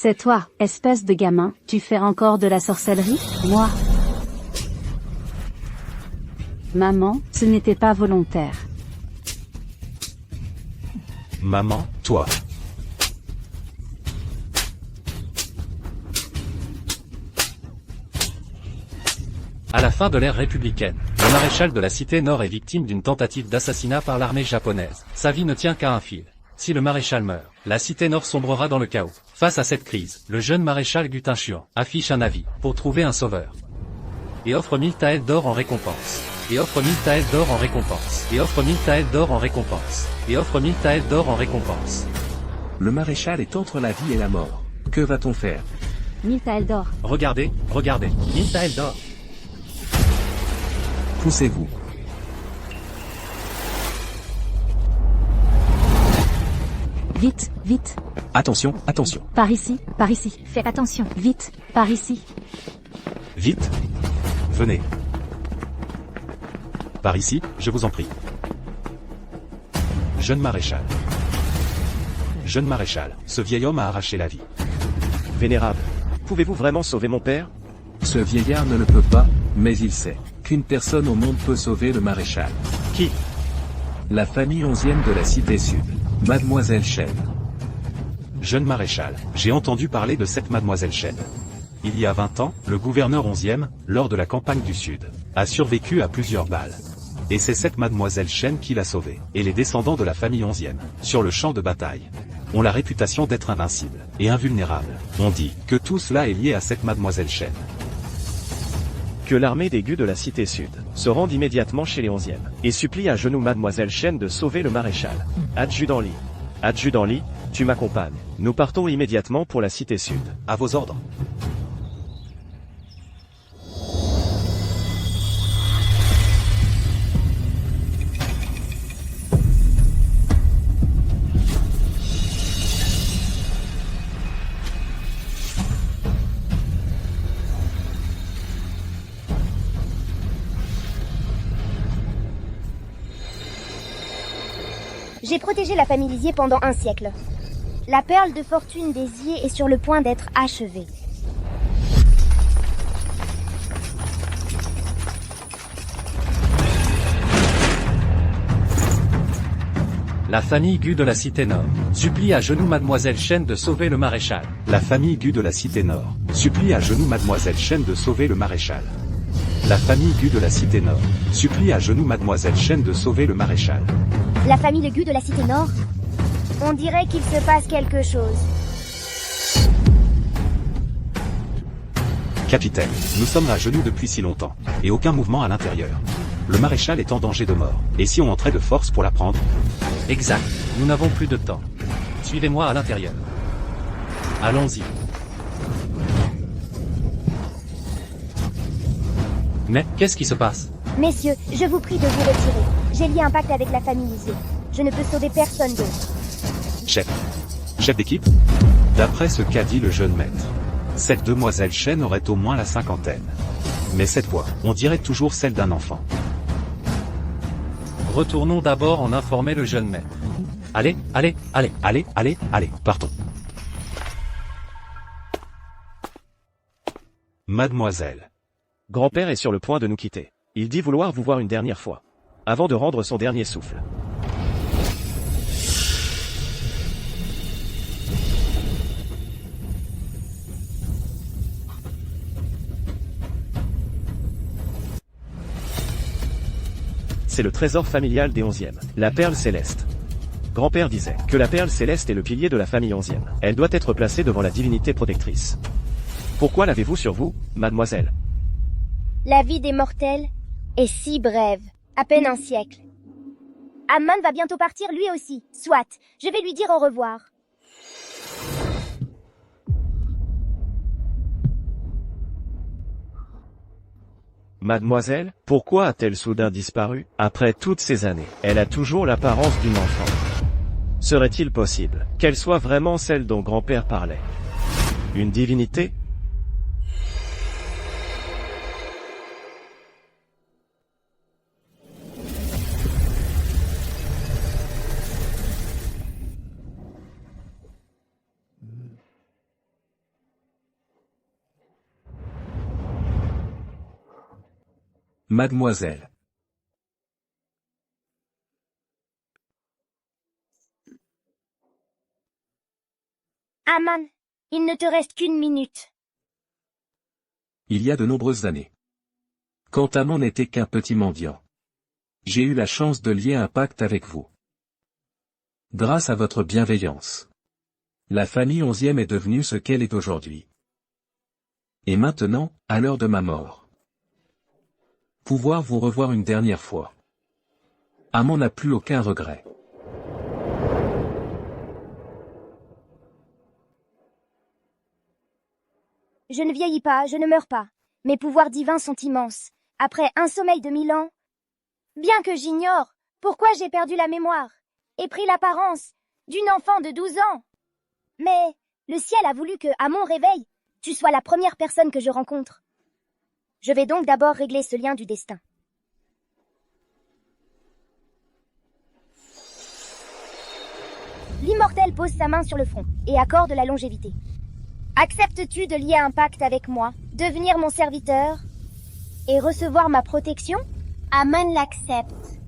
C'est toi, espèce de gamin, tu fais encore de la sorcellerie? Moi. Maman, ce n'était pas volontaire. Maman, toi. À la fin de l'ère républicaine, le maréchal de la Cité Nord est victime d'une tentative d'assassinat par l'armée japonaise. Sa vie ne tient qu'à un fil. Si le maréchal meurt, la Cité Nord sombrera dans le chaos. Face à cette crise, le jeune maréchal Gutin Chuan affiche un avis pour trouver un sauveur. Et offre 1000 taels d'or en récompense. Et offre 1000 taels d'or en récompense. Et offre 1000 taels d'or en récompense. Et offre 1000 taels d'or en récompense. Le maréchal est entre la vie et la mort. Que va-t-on faire? 1000 taels d'or. Regardez, regardez, 1000 taels d'or. Poussez-vous. Vite, vite. Attention, attention. Par ici, par ici. Fais attention. Vite, par ici. Vite. Venez. Par ici, je vous en prie. Jeune maréchal. Jeune maréchal, ce vieil homme a arraché la vie. Vénérable, pouvez-vous vraiment sauver mon père? Ce vieillard ne le peut pas, mais il sait qu'une personne au monde peut sauver le maréchal. Qui? La famille 11e de la Cité Sud. Mademoiselle Chen. Jeune maréchal, j'ai entendu parler de cette mademoiselle Chen. Il y a 20 ans, le gouverneur 11e, lors de la campagne du Sud, a survécu à plusieurs balles. Et c'est cette mademoiselle Chen qui l'a sauvé, et les descendants de la famille 11e, sur le champ de bataille, ont la réputation d'être invincibles et invulnérables. On dit que tout cela est lié à cette mademoiselle Chen. Que l'armée des Gus de la Cité Sud se rende immédiatement chez les 11e et supplie à genoux Mademoiselle Chen de sauver le maréchal. Adjudant Lee. Adjudant Lee, tu m'accompagnes. Nous partons immédiatement pour la Cité Sud. À vos ordres. J'ai protégé la famille Lisier pendant un siècle. La perle de fortune des Zier est sur le point d'être achevée. La famille Gus de la Cité Nord supplie à genoux Mademoiselle Chen de sauver le maréchal. La famille Gus de la Cité Nord supplie à genoux Mademoiselle Chen de sauver le maréchal. La famille Gus de la Cité Nord supplie à genoux Mademoiselle Chen de sauver le maréchal. La famille de Gus de la Cité Nord? On dirait qu'il se passe quelque chose. Capitaine, nous sommes à genoux depuis si longtemps, et aucun mouvement à l'intérieur. Le maréchal est en danger de mort, et si on entrait de force pour la prendre? Exact, nous n'avons plus de temps. Suivez-moi à l'intérieur. Allons-y. Mais, qu'est-ce qui se passe? Messieurs, je vous prie de vous retirer. J'ai lié un pacte avec la famille Lisier. Je ne peux sauver personne d'autre. Chef. Chef d'équipe? D'après ce qu'a dit le jeune maître, cette demoiselle Chen aurait au moins la cinquantaine. Mais cette voix, on dirait toujours celle d'un enfant. Retournons d'abord en informer le jeune maître. Allez, allez, allez. Allez, partons. Mademoiselle. Grand-père est sur le point de nous quitter. Il dit vouloir vous voir une dernière fois, avant de rendre son dernier souffle. C'est le trésor familial des 11e, la perle céleste. Grand-père disait que la perle céleste est le pilier de la famille 11e. Elle doit être placée devant la divinité protectrice. Pourquoi l'avez-vous sur vous, mademoiselle? La vie des mortels est si brève, à peine un siècle. Amon va bientôt partir lui aussi. Soit, je vais lui dire au revoir. Mademoiselle, pourquoi a-t-elle soudain disparu? Après toutes ces années, elle a toujours l'apparence d'une enfant. Serait-il possible qu'elle soit vraiment celle dont grand-père parlait? Une divinité? mademoiselle. Aman, il ne te reste qu'une minute. Il y a de nombreuses années. Quand Amon n'était qu'un petit mendiant. J'ai eu la chance de lier un pacte avec vous. Grâce à votre bienveillance. La famille 11e est devenue ce qu'elle est aujourd'hui. Et maintenant, à l'heure de ma mort. Pouvoir vous revoir une dernière fois. Amon n'a plus aucun regret. Je ne vieillis pas, je ne meurs pas. Mes pouvoirs divins sont immenses. Après un sommeil de 1000 ans, bien que j'ignore pourquoi j'ai perdu la mémoire et pris l'apparence d'une enfant de 12 ans. Mais le ciel a voulu que, à mon réveil, tu sois la première personne que je rencontre. Je vais donc d'abord régler ce lien du destin. L'immortel pose sa main sur le front et accorde la longévité. Acceptes-tu de lier un pacte avec moi, devenir mon serviteur et recevoir ma protection? Aman l'accepte.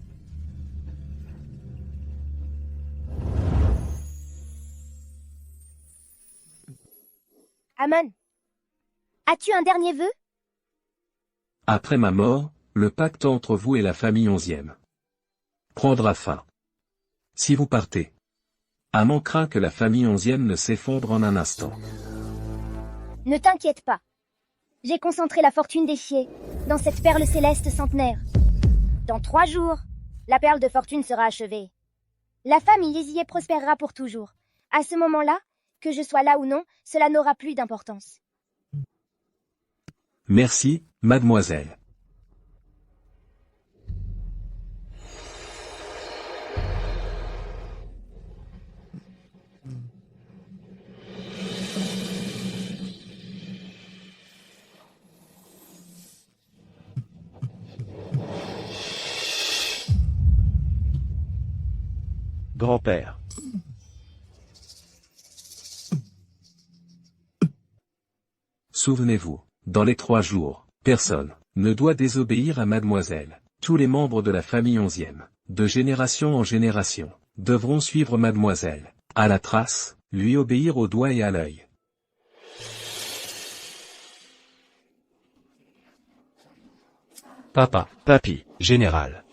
Aman, as-tu un dernier vœu? Après ma mort, le pacte entre vous et la famille 11e prendra fin. Si vous partez, Amon craint que la famille 11e ne s'effondre en un instant. Ne t'inquiète pas. J'ai concentré la fortune des Chiers dans cette perle céleste centenaire. Dans 3 jours, la perle de fortune sera achevée. La famille Yézié prospérera pour toujours. À ce moment-là, que je sois là ou non, cela n'aura plus d'importance. Merci, mademoiselle. Grand-père. Souvenez-vous, dans les 3 jours, personne ne doit désobéir à mademoiselle. Tous les membres de la famille 11e, de génération en génération, devront suivre mademoiselle, à la trace, lui obéir au doigt et à l'œil. Papa. Papy. Général.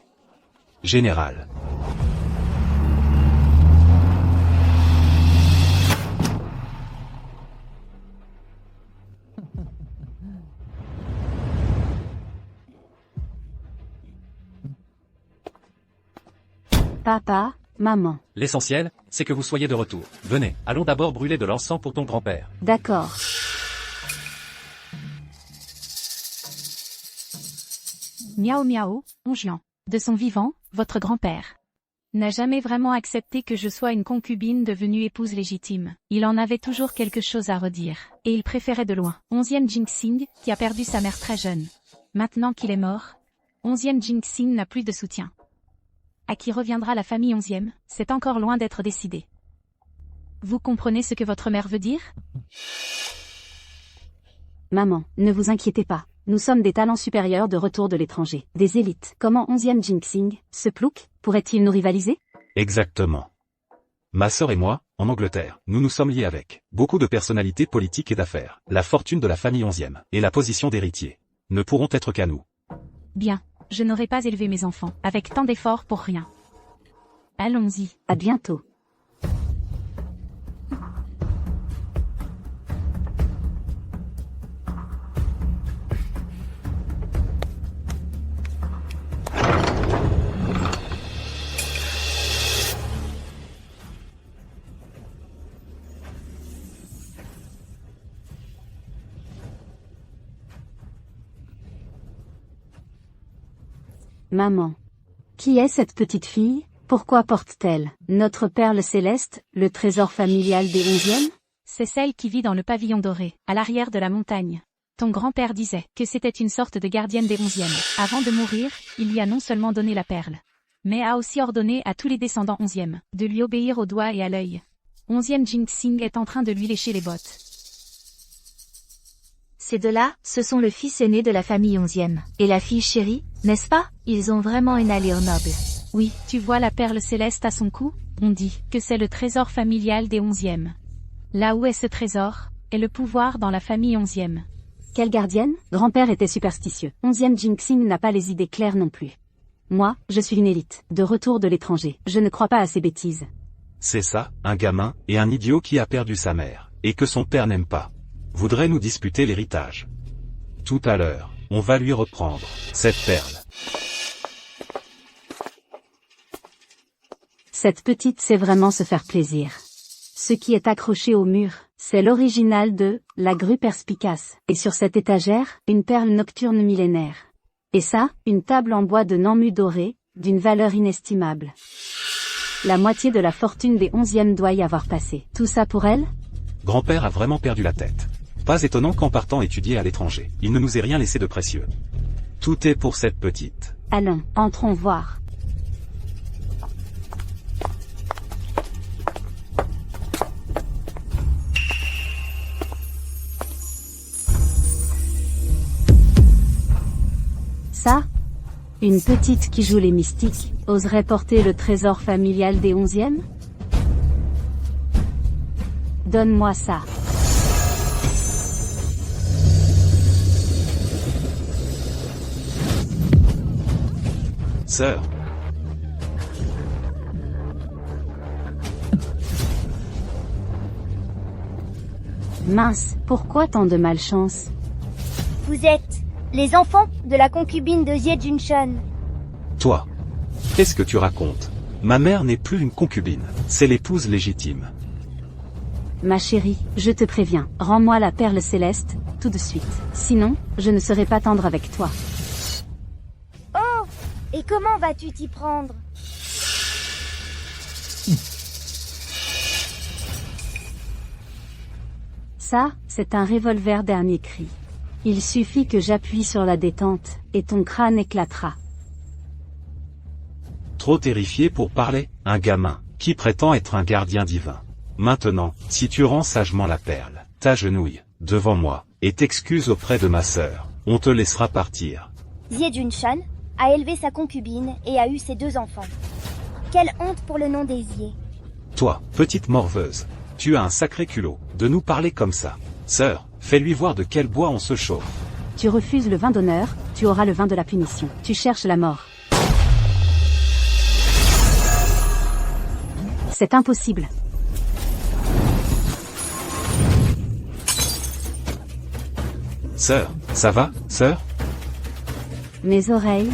Général. Papa, maman. L'essentiel, c'est que vous soyez de retour. Venez, allons d'abord brûler de l'encens pour ton grand-père. D'accord. Miao Miao, Ongian, de son vivant, votre grand-père n'a jamais vraiment accepté que je sois une concubine devenue épouse légitime. Il en avait toujours quelque chose à redire, et il préférait de loin 11e Jingxing, qui a perdu sa mère très jeune. Maintenant qu'il est mort, 11e Jingxing n'a plus de soutien. À qui reviendra la famille 11e, c'est encore loin d'être décidé. Vous comprenez ce que votre mère veut dire? Maman, ne vous inquiétez pas. Nous sommes des talents supérieurs de retour de l'étranger. Des élites. Comment 11e Jingxing, ce plouc, pourrait-il nous rivaliser? Exactement. Ma sœur et moi, en Angleterre, nous nous sommes liés avec beaucoup de personnalités politiques et d'affaires. La fortune de la famille 11e et la position d'héritier ne pourront être qu'à nous. Bien, je n'aurais pas élevé mes enfants, avec tant d'efforts pour rien. Allons-y. À bientôt. Maman. Qui est cette petite fille? Pourquoi porte-t-elle notre perle céleste, le trésor familial des 11e? C'est celle qui vit dans le pavillon doré, à l'arrière de la montagne. Ton grand-père disait que c'était une sorte de gardienne des 11e. Avant de mourir, il lui a non seulement donné la perle, mais a aussi ordonné à tous les descendants 11e de lui obéir au doigt et à l'œil. 11e Jingxing est en train de lui lécher les bottes. Ces deux-là, ce sont le fils aîné de la famille 11e. Et la fille chérie, n'est-ce pas? Ils ont vraiment une allure noble. Oui, tu vois la perle céleste à son cou? On dit que c'est le trésor familial des 11e. Là où est ce trésor, est le pouvoir dans la famille 11e. Quelle gardienne? Grand-père était superstitieux. 11e Jinxing n'a pas les idées claires non plus. Moi, je suis une élite, de retour de l'étranger. Je ne crois pas à ces bêtises. C'est ça, un gamin, et un idiot qui a perdu sa mère, et que son père n'aime pas. Voudrait nous disputer l'héritage. Tout à l'heure, on va lui reprendre cette perle. Cette petite sait vraiment se faire plaisir. Ce qui est accroché au mur, c'est l'original de « La grue perspicace ». Et sur cette étagère, une perle nocturne millénaire. Et ça, une table en bois de Nammu doré, d'une valeur inestimable. La moitié de la fortune des 11e doit y avoir passé. Tout ça pour elle? Grand-père a vraiment perdu la tête. Pas étonnant qu'en partant étudier à l'étranger, il ne nous ait rien laissé de précieux. Tout est pour cette petite. Allons, entrons voir. Ça? Une petite qui joue les mystiques, oserait porter le trésor familial des 11e? Donne-moi ça. Sœur. Mince, pourquoi tant de malchance? Vous êtes les enfants de la concubine de Jie Junshan. Toi. Qu'est-ce que tu racontes? Ma mère n'est plus une concubine, c'est l'épouse légitime. Ma chérie, je te préviens, rends-moi la perle céleste, tout de suite. Sinon, je ne serai pas tendre avec toi. Oh! Et comment vas-tu t'y prendre? Ça, c'est un revolver dernier cri. Il suffit que j'appuie sur la détente, et ton crâne éclatera. Trop terrifié pour parler, un gamin, qui prétend être un gardien divin. Maintenant, si tu rends sagement la perle, t'agenouilles, devant moi, et t'excuses auprès de ma sœur, on te laissera partir. Jie Junshan a élevé sa concubine et a eu ses 2 enfants. Quelle honte pour le nom des Jie. Toi, petite morveuse, tu as un sacré culot, de nous parler comme ça. Sœur, fais-lui voir de quel bois on se chauffe. Tu refuses le vin d'honneur, tu auras le vin de la punition. Tu cherches la mort. C'est impossible. Sœur, ça va, sœur? Mes oreilles?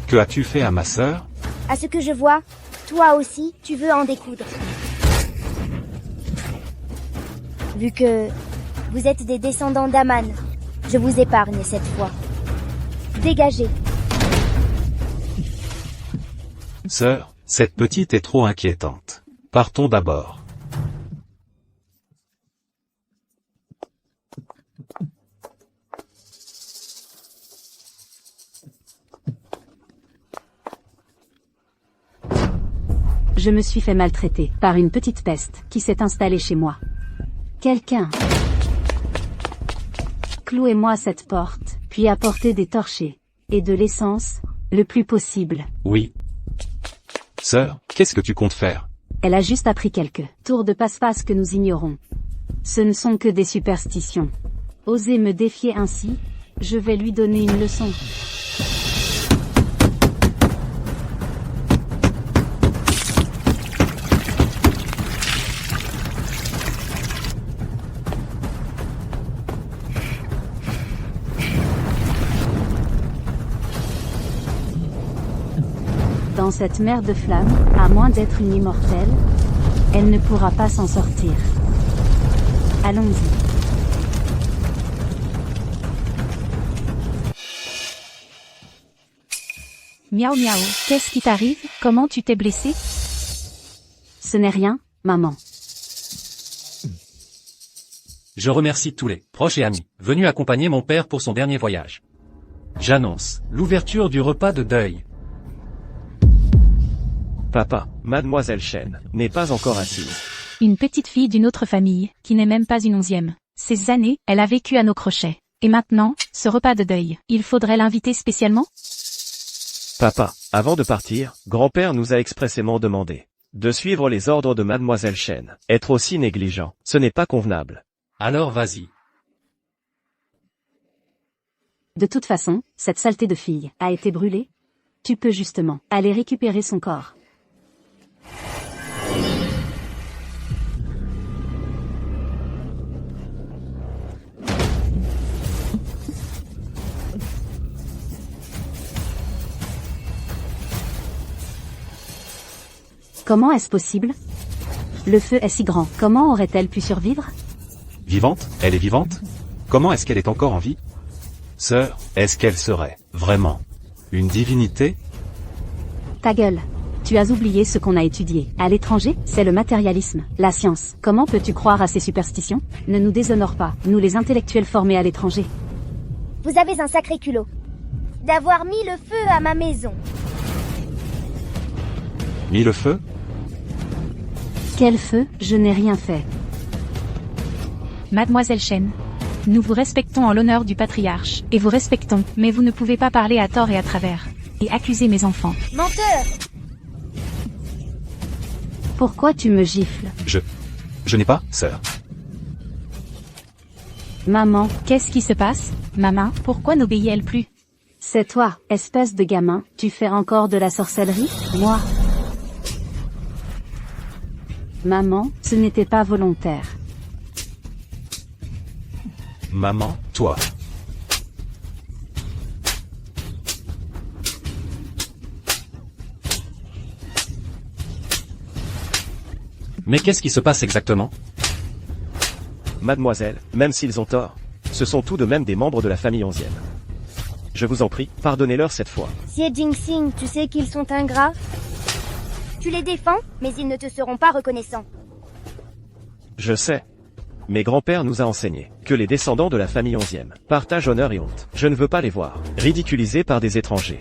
Que as-tu fait à ma sœur? À ce que je vois, toi aussi, tu veux en découdre. Vu que vous êtes des descendants d'Aman, je vous épargne cette fois. Dégagez. Sœur, cette petite est trop inquiétante. Partons d'abord. Je me suis fait maltraiter par une petite peste qui s'est installée chez moi. Quelqu'un. Clouez-moi cette porte, puis apportez des torchers et de l'essence, le plus possible. Oui. Sœur, qu'est-ce que tu comptes faire? Elle a juste appris quelques tours de passe-passe que nous ignorons. Ce ne sont que des superstitions. Osez me défier ainsi, je vais lui donner une leçon. Dans cette mer de flammes, à moins d'être une immortelle, elle ne pourra pas s'en sortir. Allons-y. Miaou miaou, qu'est-ce qui t'arrive? Comment tu t'es blessé? Ce n'est rien, maman. Je remercie tous les proches et amis venus accompagner mon père pour son dernier voyage. J'annonce l'ouverture du repas de deuil. Papa, mademoiselle Chen n'est pas encore assise. Une petite fille d'une autre famille, qui n'est même pas une 11e. Ces années, elle a vécu à nos crochets. Et maintenant, ce repas de deuil, il faudrait l'inviter spécialement? Papa, avant de partir, grand-père nous a expressément demandé de suivre les ordres de mademoiselle Chen. Être aussi négligent, ce n'est pas convenable. Alors vas-y. De toute façon, cette saleté de fille a été brûlée. Tu peux justement aller récupérer son corps. Comment est-ce possible? Le feu est si grand, comment aurait-elle pu survivre? Vivante? Elle est vivante? Comment est-ce qu'elle est encore en vie? Sœur, est-ce qu'elle serait, vraiment, une divinité? Ta gueule. Tu as oublié ce qu'on a étudié. À l'étranger, c'est le matérialisme, la science. Comment peux-tu croire à ces superstitions? Ne nous déshonore pas, nous les intellectuels formés à l'étranger. Vous avez un sacré culot d'avoir mis le feu à ma maison. Mis le feu? Quel feu? Je n'ai rien fait. Mademoiselle Chen, nous vous respectons en l'honneur du patriarche, et vous respectons, mais vous ne pouvez pas parler à tort et à travers, et accuser mes enfants. Menteur! Pourquoi tu me gifles? Je n'ai pas, sœur. Maman, Qu'est-ce qui se passe? Maman, pourquoi n'obéit-elle plus? c'est toi, espèce de gamin, tu fais encore de la sorcellerie? Moi? Maman, ce n'était pas volontaire. Maman, toi. Mais qu'est-ce qui se passe exactement? Mademoiselle, même s'ils ont tort, ce sont tout de même des membres de la famille 11e. Je vous en prie, pardonnez-leur cette fois. Xie Jinxing, tu sais qu'ils sont ingrats? Tu les défends, mais ils ne te seront pas reconnaissants. Je sais. Mes grands-pères nous a enseigné que les descendants de la famille 11e partagent honneur et honte. Je ne veux pas les voir ridiculisés par des étrangers.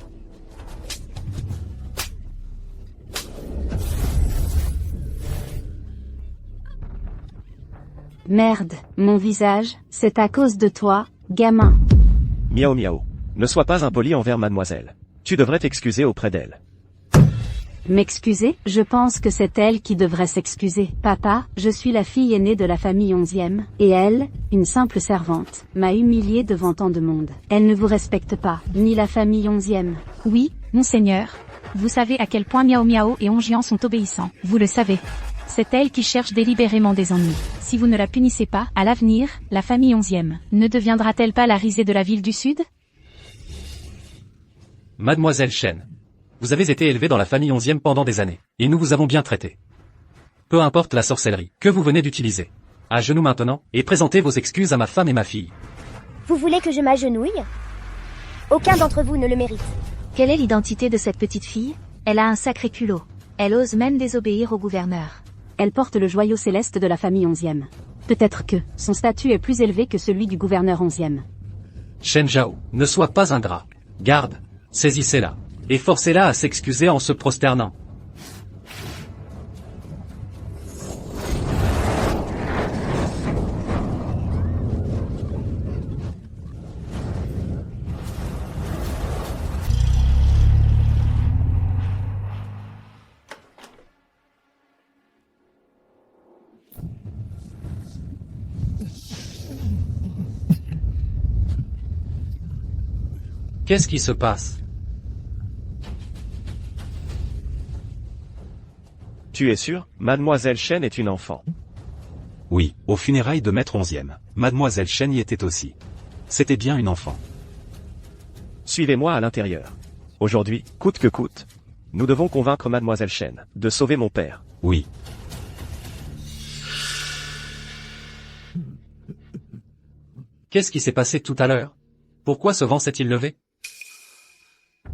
Merde, mon visage, c'est à cause de toi, gamin. Miao miao. Ne sois pas impoli envers mademoiselle. Tu devrais t'excuser auprès d'elle. M'excuser? Je pense que c'est elle qui devrait s'excuser. Papa, je suis la fille aînée de la famille 11e, et elle, une simple servante, m'a humiliée devant tant de monde. Elle ne vous respecte pas, ni la famille 11e. Oui, monseigneur. Vous savez à quel point Miao Miao et Onjian sont obéissants. Vous le savez. C'est elle qui cherche délibérément des ennuis. Si vous ne la punissez pas, à l'avenir, la famille 11e ne deviendra-t-elle pas la risée de la ville du Sud? Mademoiselle Chen. Vous avez été élevée dans la famille 11e pendant des années, et nous vous avons bien traité. Peu importe la sorcellerie que vous venez d'utiliser. À genoux maintenant, et présentez vos excuses à ma femme et ma fille. Vous voulez que je m'agenouille? Aucun d'entre vous ne le mérite. Quelle est l'identité de cette petite fille? Elle a un sacré culot. Elle ose même désobéir au gouverneur. Elle porte le joyau céleste de la famille 11e. Peut-être que son statut est plus élevé que celui du gouverneur 11e. Shen Zhao, ne sois pas ingrat. Garde, saisissez-la, et forcez-la à s'excuser en se prosternant. Qu'est-ce qui se passe? Tu es sûr? Mademoiselle Chen est une enfant. Oui, aux funérailles de Maître 11e, Mademoiselle Chen y était aussi. C'était bien une enfant. Suivez-moi à l'intérieur. Aujourd'hui, coûte que coûte, nous devons convaincre Mademoiselle Chen de sauver mon père. Oui. Qu'est-ce qui s'est passé tout à l'heure? Pourquoi ce vent s'est-il levé?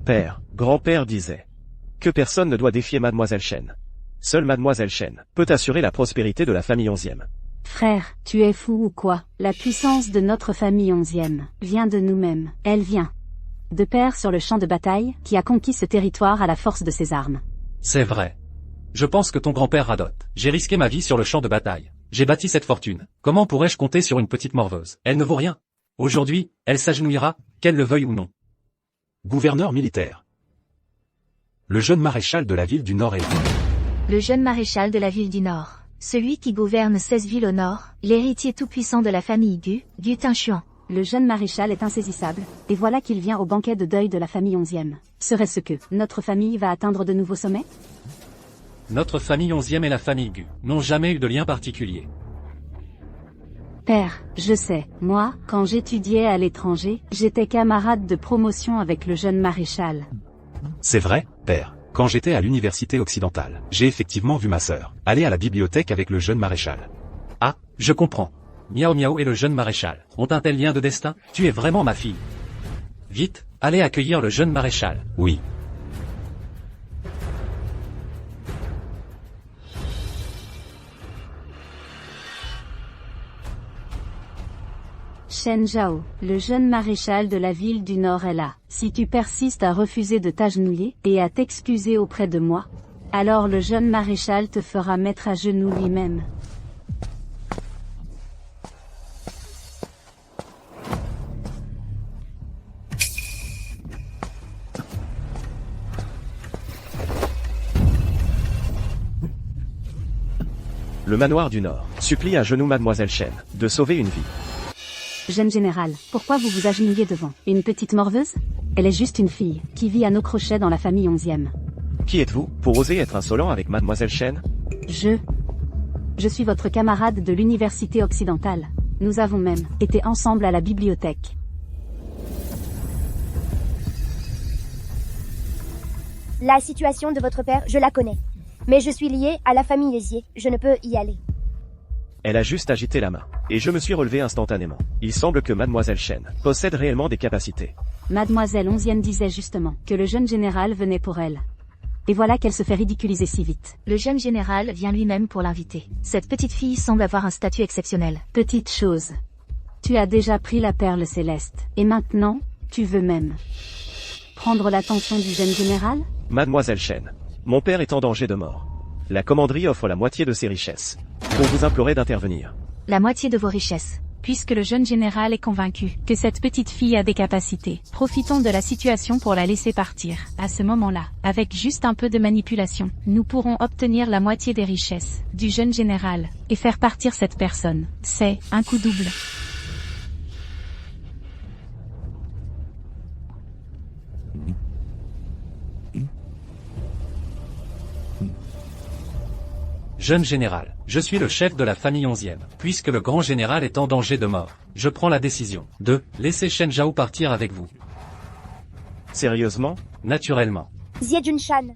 Père, grand-père disait que personne ne doit défier Mademoiselle Chen. Seule Mademoiselle Chen peut assurer la prospérité de la famille 11e. Frère, tu es fou ou quoi? La puissance de notre famille 11e vient de nous-mêmes. Elle vient de père sur le champ de bataille qui a conquis ce territoire à la force de ses armes. C'est vrai. Je pense que ton grand-père radote. J'ai risqué ma vie sur le champ de bataille. J'ai bâti cette fortune. Comment pourrais-je compter sur une petite morveuse? Elle ne vaut rien. Aujourd'hui, elle s'agenouillera, qu'elle le veuille ou non. Gouverneur militaire. Le jeune maréchal de la ville du Nord est là. Le jeune maréchal de la ville du Nord. Celui qui gouverne 16 villes au Nord, l'héritier tout-puissant de la famille Gu Tinchuan. Le jeune maréchal est insaisissable, et voilà qu'il vient au banquet de deuil de la famille 11e. Serait-ce que notre famille va atteindre de nouveaux sommets? Notre famille 11e et la famille Gu n'ont jamais eu de lien particulier. Père, je sais, moi, quand j'étudiais à l'étranger, j'étais camarade de promotion avec le jeune maréchal. C'est vrai, père. Quand j'étais à l'université occidentale, j'ai effectivement vu ma sœur aller à la bibliothèque avec le jeune maréchal. Ah, je comprends. Miao Miao et le jeune maréchal ont un tel lien de destin? Tu es vraiment ma fille. Vite, allez accueillir le jeune maréchal. Oui. Shen Zhao, le jeune maréchal de la ville du Nord est là. Si tu persistes à refuser de t'agenouiller et à t'excuser auprès de moi, alors le jeune maréchal te fera mettre à genoux lui-même. Le manoir du Nord supplie à genoux Mademoiselle Shen de sauver une vie. Jeune général, pourquoi vous vous agenouillez devant une petite morveuse? Elle est juste une fille, qui vit à nos crochets dans la famille 11e. Qui êtes-vous, pour oser être insolent avec Mademoiselle Shen? Je suis votre camarade de l'université occidentale. Nous avons même été ensemble à la bibliothèque. La situation de votre père, je la connais. Mais je suis liée à la famille Hésier, je ne peux y aller. Elle a juste agité la main, et je me suis relevé instantanément. Il semble que Mademoiselle Shen possède réellement des capacités. Mademoiselle 11e disait justement que le jeune général venait pour elle. Et voilà qu'elle se fait ridiculiser si vite. Le jeune général vient lui-même pour l'inviter. Cette petite fille semble avoir un statut exceptionnel. Petite chose. Tu as déjà pris la perle céleste, et maintenant, tu veux même prendre l'attention du jeune général? Mademoiselle Shen, mon père est en danger de mort. La commanderie offre la moitié de ses richesses. Pour vous implorer d'intervenir. La moitié de vos richesses. Puisque le jeune général est convaincu que cette petite fille a des capacités, profitons de la situation pour la laisser partir. À ce moment-là, avec juste un peu de manipulation, nous pourrons obtenir la moitié des richesses du jeune général et faire partir cette personne. C'est un coup double. Jeune général, je suis le chef de la famille 11e. Puisque le grand général est en danger de mort, je prends la décision de laisser Shen Zhao partir avec vous. Sérieusement? Naturellement. Xie Junshan,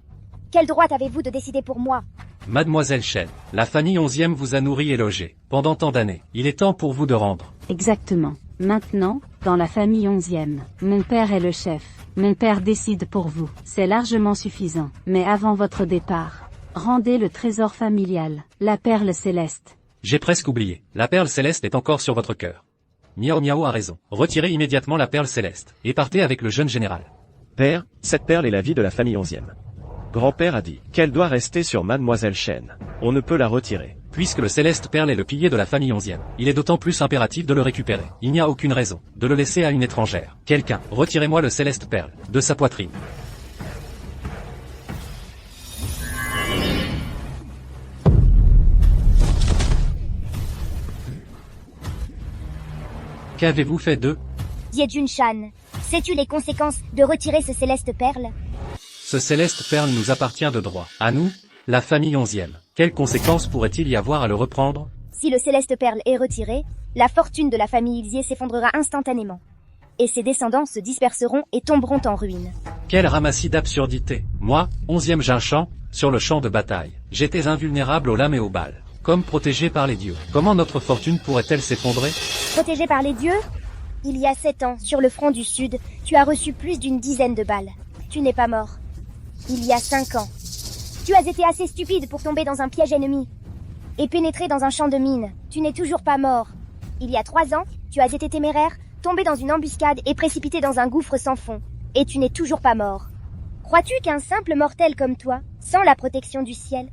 quel droit avez-vous de décider pour moi? Mademoiselle Shen, la famille 11e vous a nourri et logé pendant tant d'années. Il est temps pour vous de rendre. Exactement. Maintenant, dans la famille 11e, mon père est le chef. Mon père décide pour vous. C'est largement suffisant. Mais avant votre départ, rendez le trésor familial, la perle céleste. J'ai presque oublié. La perle céleste est encore sur votre cœur. Miao Miao a raison. Retirez immédiatement la perle céleste et partez avec le jeune général. Père, cette perle est la vie de la famille 11e. Grand-père a dit qu'elle doit rester sur Mademoiselle Shen. On ne peut la retirer. Puisque le céleste perle est le pilier de la famille 11e, il est d'autant plus impératif de le récupérer. Il n'y a aucune raison de le laisser à une étrangère. Quelqu'un, retirez-moi le céleste perle de sa poitrine. Qu'avez-vous fait d'eux? Xie Junshan, sais-tu les conséquences de retirer ce céleste perle? Ce céleste perle nous appartient de droit. À nous, la famille 11e. Quelles conséquences pourrait-il y avoir à le reprendre? Si le céleste perle est retiré, la fortune de la famille Xie s'effondrera instantanément. Et ses descendants se disperseront et tomberont en ruine. Quel ramassis d'absurdité. Moi, 11e Jinshan, sur le champ de bataille, j'étais invulnérable aux lames et aux balles. Comme protégé par les dieux. Comment notre fortune pourrait-elle s'effondrer? Protégé par les dieux? Il y a 7 ans, sur le front du Sud, tu as reçu plus d'une dizaine de balles. Tu n'es pas mort. Il y a 5 ans, tu as été assez stupide pour tomber dans un piège ennemi et pénétrer dans un champ de mines. Tu n'es toujours pas mort. Il y a 3 ans, tu as été téméraire, tombé dans une embuscade et précipité dans un gouffre sans fond. Et tu n'es toujours pas mort. Crois-tu qu'un simple mortel comme toi, sans la protection du ciel,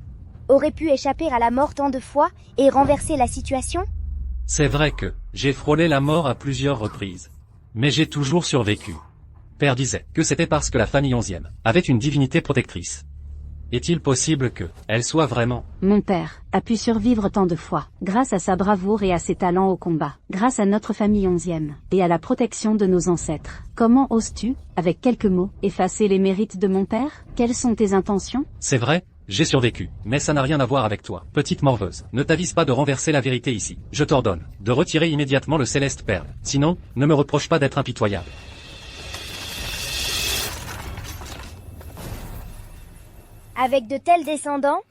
aurait pu échapper à la mort tant de fois et renverser la situation? C'est vrai que j'ai frôlé la mort à plusieurs reprises. Mais j'ai toujours survécu. Père disait que c'était parce que la famille 11e avait une divinité protectrice. Est-il possible que elle soit vraiment? Mon père a pu survivre tant de fois, grâce à sa bravoure et à ses talents au combat, grâce à notre famille 11e, et à la protection de nos ancêtres. Comment oses-tu, avec quelques mots, effacer les mérites de mon père? Quelles sont tes intentions? C'est vrai, j'ai survécu, mais ça n'a rien à voir avec toi. Petite morveuse, ne t'avise pas de renverser la vérité ici. Je t'ordonne de retirer immédiatement le céleste perle. Sinon, ne me reproche pas d'être impitoyable. Avec de tels descendants,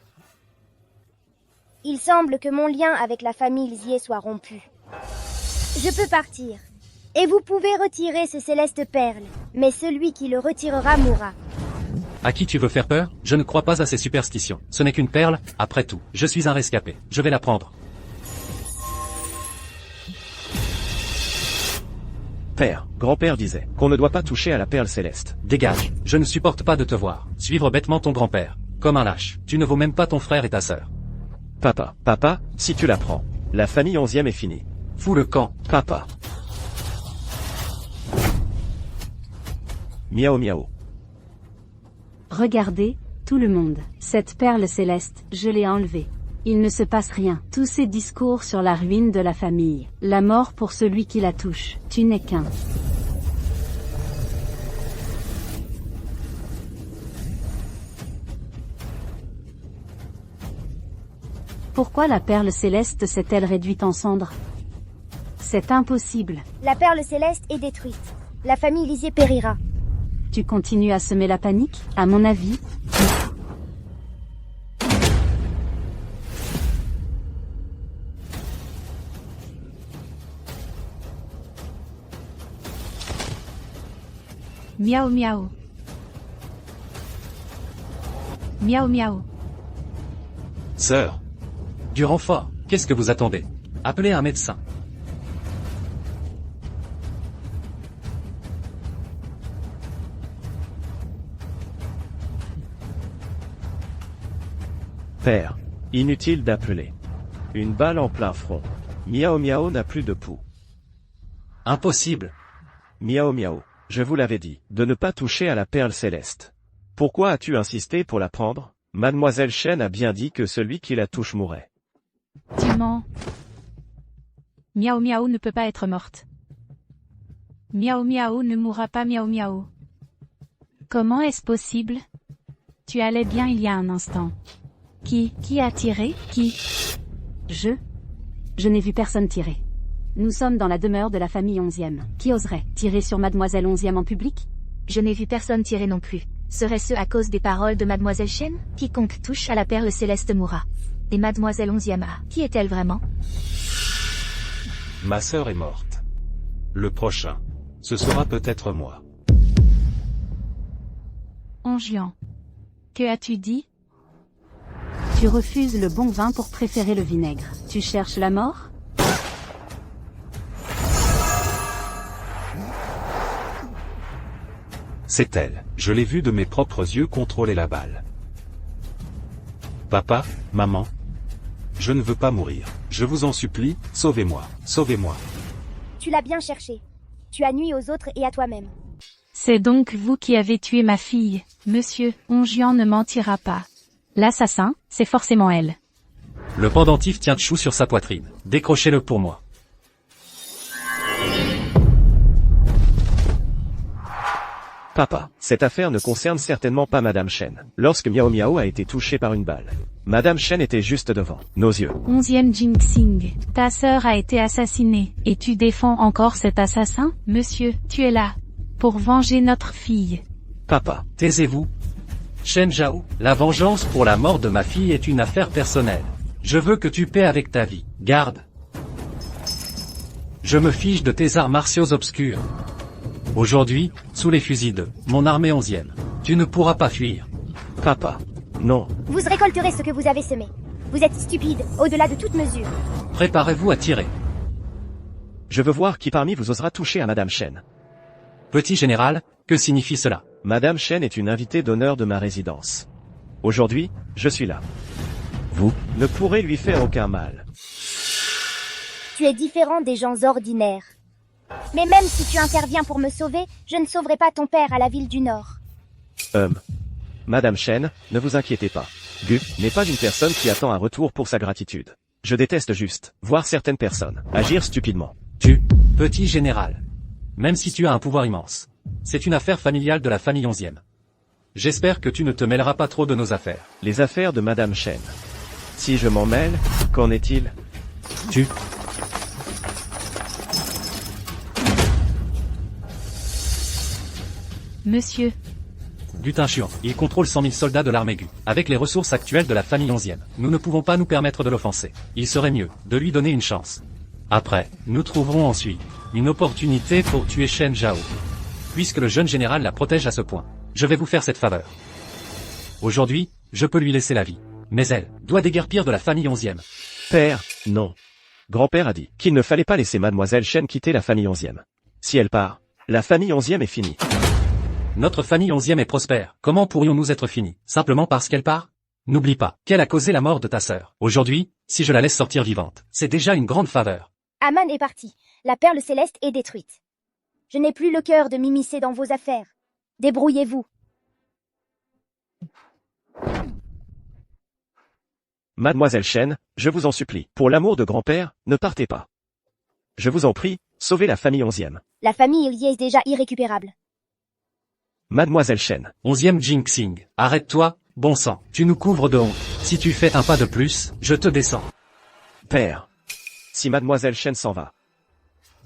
il semble que mon lien avec la famille Lizier soit rompu. Je peux partir. Et vous pouvez retirer ce céleste perle, mais celui qui le retirera mourra. À qui tu veux faire peur? Je ne crois pas à ces superstitions. Ce n'est qu'une perle, après tout. Je suis un rescapé. Je vais la prendre. Père, grand-père disait qu'on ne doit pas toucher à la perle céleste. Dégage. Je ne supporte pas de te voir suivre bêtement ton grand-père. Comme un lâche. Tu ne vaux même pas ton frère et ta sœur. Papa, si tu la prends, la famille 11e est finie. Fous le camp. Papa. Miaou miaou. Regardez, tout le monde, cette perle céleste, je l'ai enlevée. Il ne se passe rien. Tous ces discours sur la ruine de la famille, la mort pour celui qui la touche, tu n'es qu'un. Pourquoi la perle céleste s'est-elle réduite en cendres? C'est impossible. La perle céleste est détruite. La famille Lizier périra. Tu continues à semer la panique? À mon avis, Miaou miaou. Miaou miaou. Sœur, Du renfort. Qu'est-ce que vous attendez? Appelez un médecin. Père, inutile d'appeler. Une balle en plein front. Miaou miaou n'a plus de pouls. Impossible. Miaou miaou, je vous l'avais dit, de ne pas toucher à la perle céleste. Pourquoi as-tu insisté pour la prendre? Mademoiselle Chen a bien dit que celui qui la touche mourrait. Tu mens. Miaou miaou ne peut pas être morte. Miaou miaou ne mourra pas miaou miaou. Comment est-ce possible? Tu allais bien il y a un instant. Qui a tiré? Qui? Je n'ai vu personne tirer. Nous sommes dans la demeure de la famille 11e. Qui oserait tirer sur Mademoiselle 11e en public? Je n'ai vu personne tirer non plus. Serait-ce à cause des paroles de Mademoiselle Chen? Quiconque touche à la perle céleste mourra. Et Mademoiselle 11e a, qui est-elle vraiment? ma sœur est morte. Le prochain, ce sera peut-être moi. Ongian. Que as-tu dit? Tu refuses le bon vin pour préférer le vinaigre. Tu cherches la mort? C'est elle. Je l'ai vue de mes propres yeux contrôler la balle. Papa, maman. Je ne veux pas mourir. Je vous en supplie, sauvez-moi, sauvez-moi. Tu l'as bien cherché. Tu as nui aux autres et à toi-même. C'est donc vous qui avez tué ma fille. Monsieur, Ongian ne mentira pas. L'assassin, c'est forcément elle. Le pendentif tient Chou sur sa poitrine. Décrochez-le pour moi. Papa, cette affaire ne concerne certainement pas Madame Chen. Lorsque Miao Miao a été touchée par une balle, Madame Chen était juste devant nos yeux. 11e Jinxing. Ta sœur a été assassinée. Et tu défends encore cet assassin? Monsieur, tu es là. Pour venger notre fille. Papa, Taisez-vous. Shen Zhao, la vengeance pour la mort de ma fille est une affaire personnelle. Je veux que tu paies avec ta vie. Garde. Je me fiche de tes arts martiaux obscurs. Aujourd'hui, sous les fusils de mon armée 11e, tu ne pourras pas fuir. papa, non. Vous récolterez ce que vous avez semé. Vous êtes stupide, au-delà de toute mesure. Préparez-vous à tirer. Je veux voir qui parmi vous osera toucher à Madame Chen. Petit général, que signifie cela? Madame Chen est une invitée d'honneur de ma résidence. Aujourd'hui, je suis là. vous ne pourrez lui faire aucun mal. Tu es différent des gens ordinaires. Mais même si tu interviens pour me sauver, je ne sauverai pas ton père à la ville du Nord. Madame Shen, ne vous inquiétez pas. Gu n'est pas une personne qui attend un retour pour sa gratitude. Je déteste juste voir certaines personnes agir stupidement. Petit général. Même si tu as un pouvoir immense. C'est une affaire familiale de la famille 11e. J'espère que tu ne te mêleras pas trop de nos affaires. Les affaires de Madame Shen. Si je m'en mêle, qu'en est-il? Monsieur, Gutinchion, il contrôle 100 000 soldats de l'armée Gu. Avec les ressources actuelles de la famille 11e, nous ne pouvons pas nous permettre de l'offenser. Il serait mieux de lui donner une chance. Après, nous trouverons ensuite une opportunité pour tuer Shen Zhao. Puisque le jeune général la protège à ce point, je vais vous faire cette faveur. Aujourd'hui, je peux lui laisser la vie. Mais elle doit déguerpir de la famille 11e. Père, non. Grand-père a dit qu'il ne fallait pas laisser Mademoiselle Shen quitter la famille 11e. Si elle part, la famille 11e est finie. Notre famille 11e est prospère. Comment pourrions-nous être finis? Simplement parce qu'elle part? N'oublie pas qu'elle a causé la mort de ta sœur. Aujourd'hui, si je la laisse sortir vivante, c'est déjà une grande faveur. Aman est parti. La perle céleste est détruite. Je n'ai plus le cœur de m'immiscer dans vos affaires. Débrouillez-vous. Mademoiselle Shen, je vous en supplie, pour l'amour de grand-père, ne partez pas. Je vous en prie, sauvez la famille 11e. La famille y est déjà irrécupérable. Mademoiselle Shen. 11e Jinxing. Arrête-toi, bon sang. Tu nous couvres de honte. Si tu fais un pas de plus, je te descends. Père. Si Mademoiselle Shen s'en va,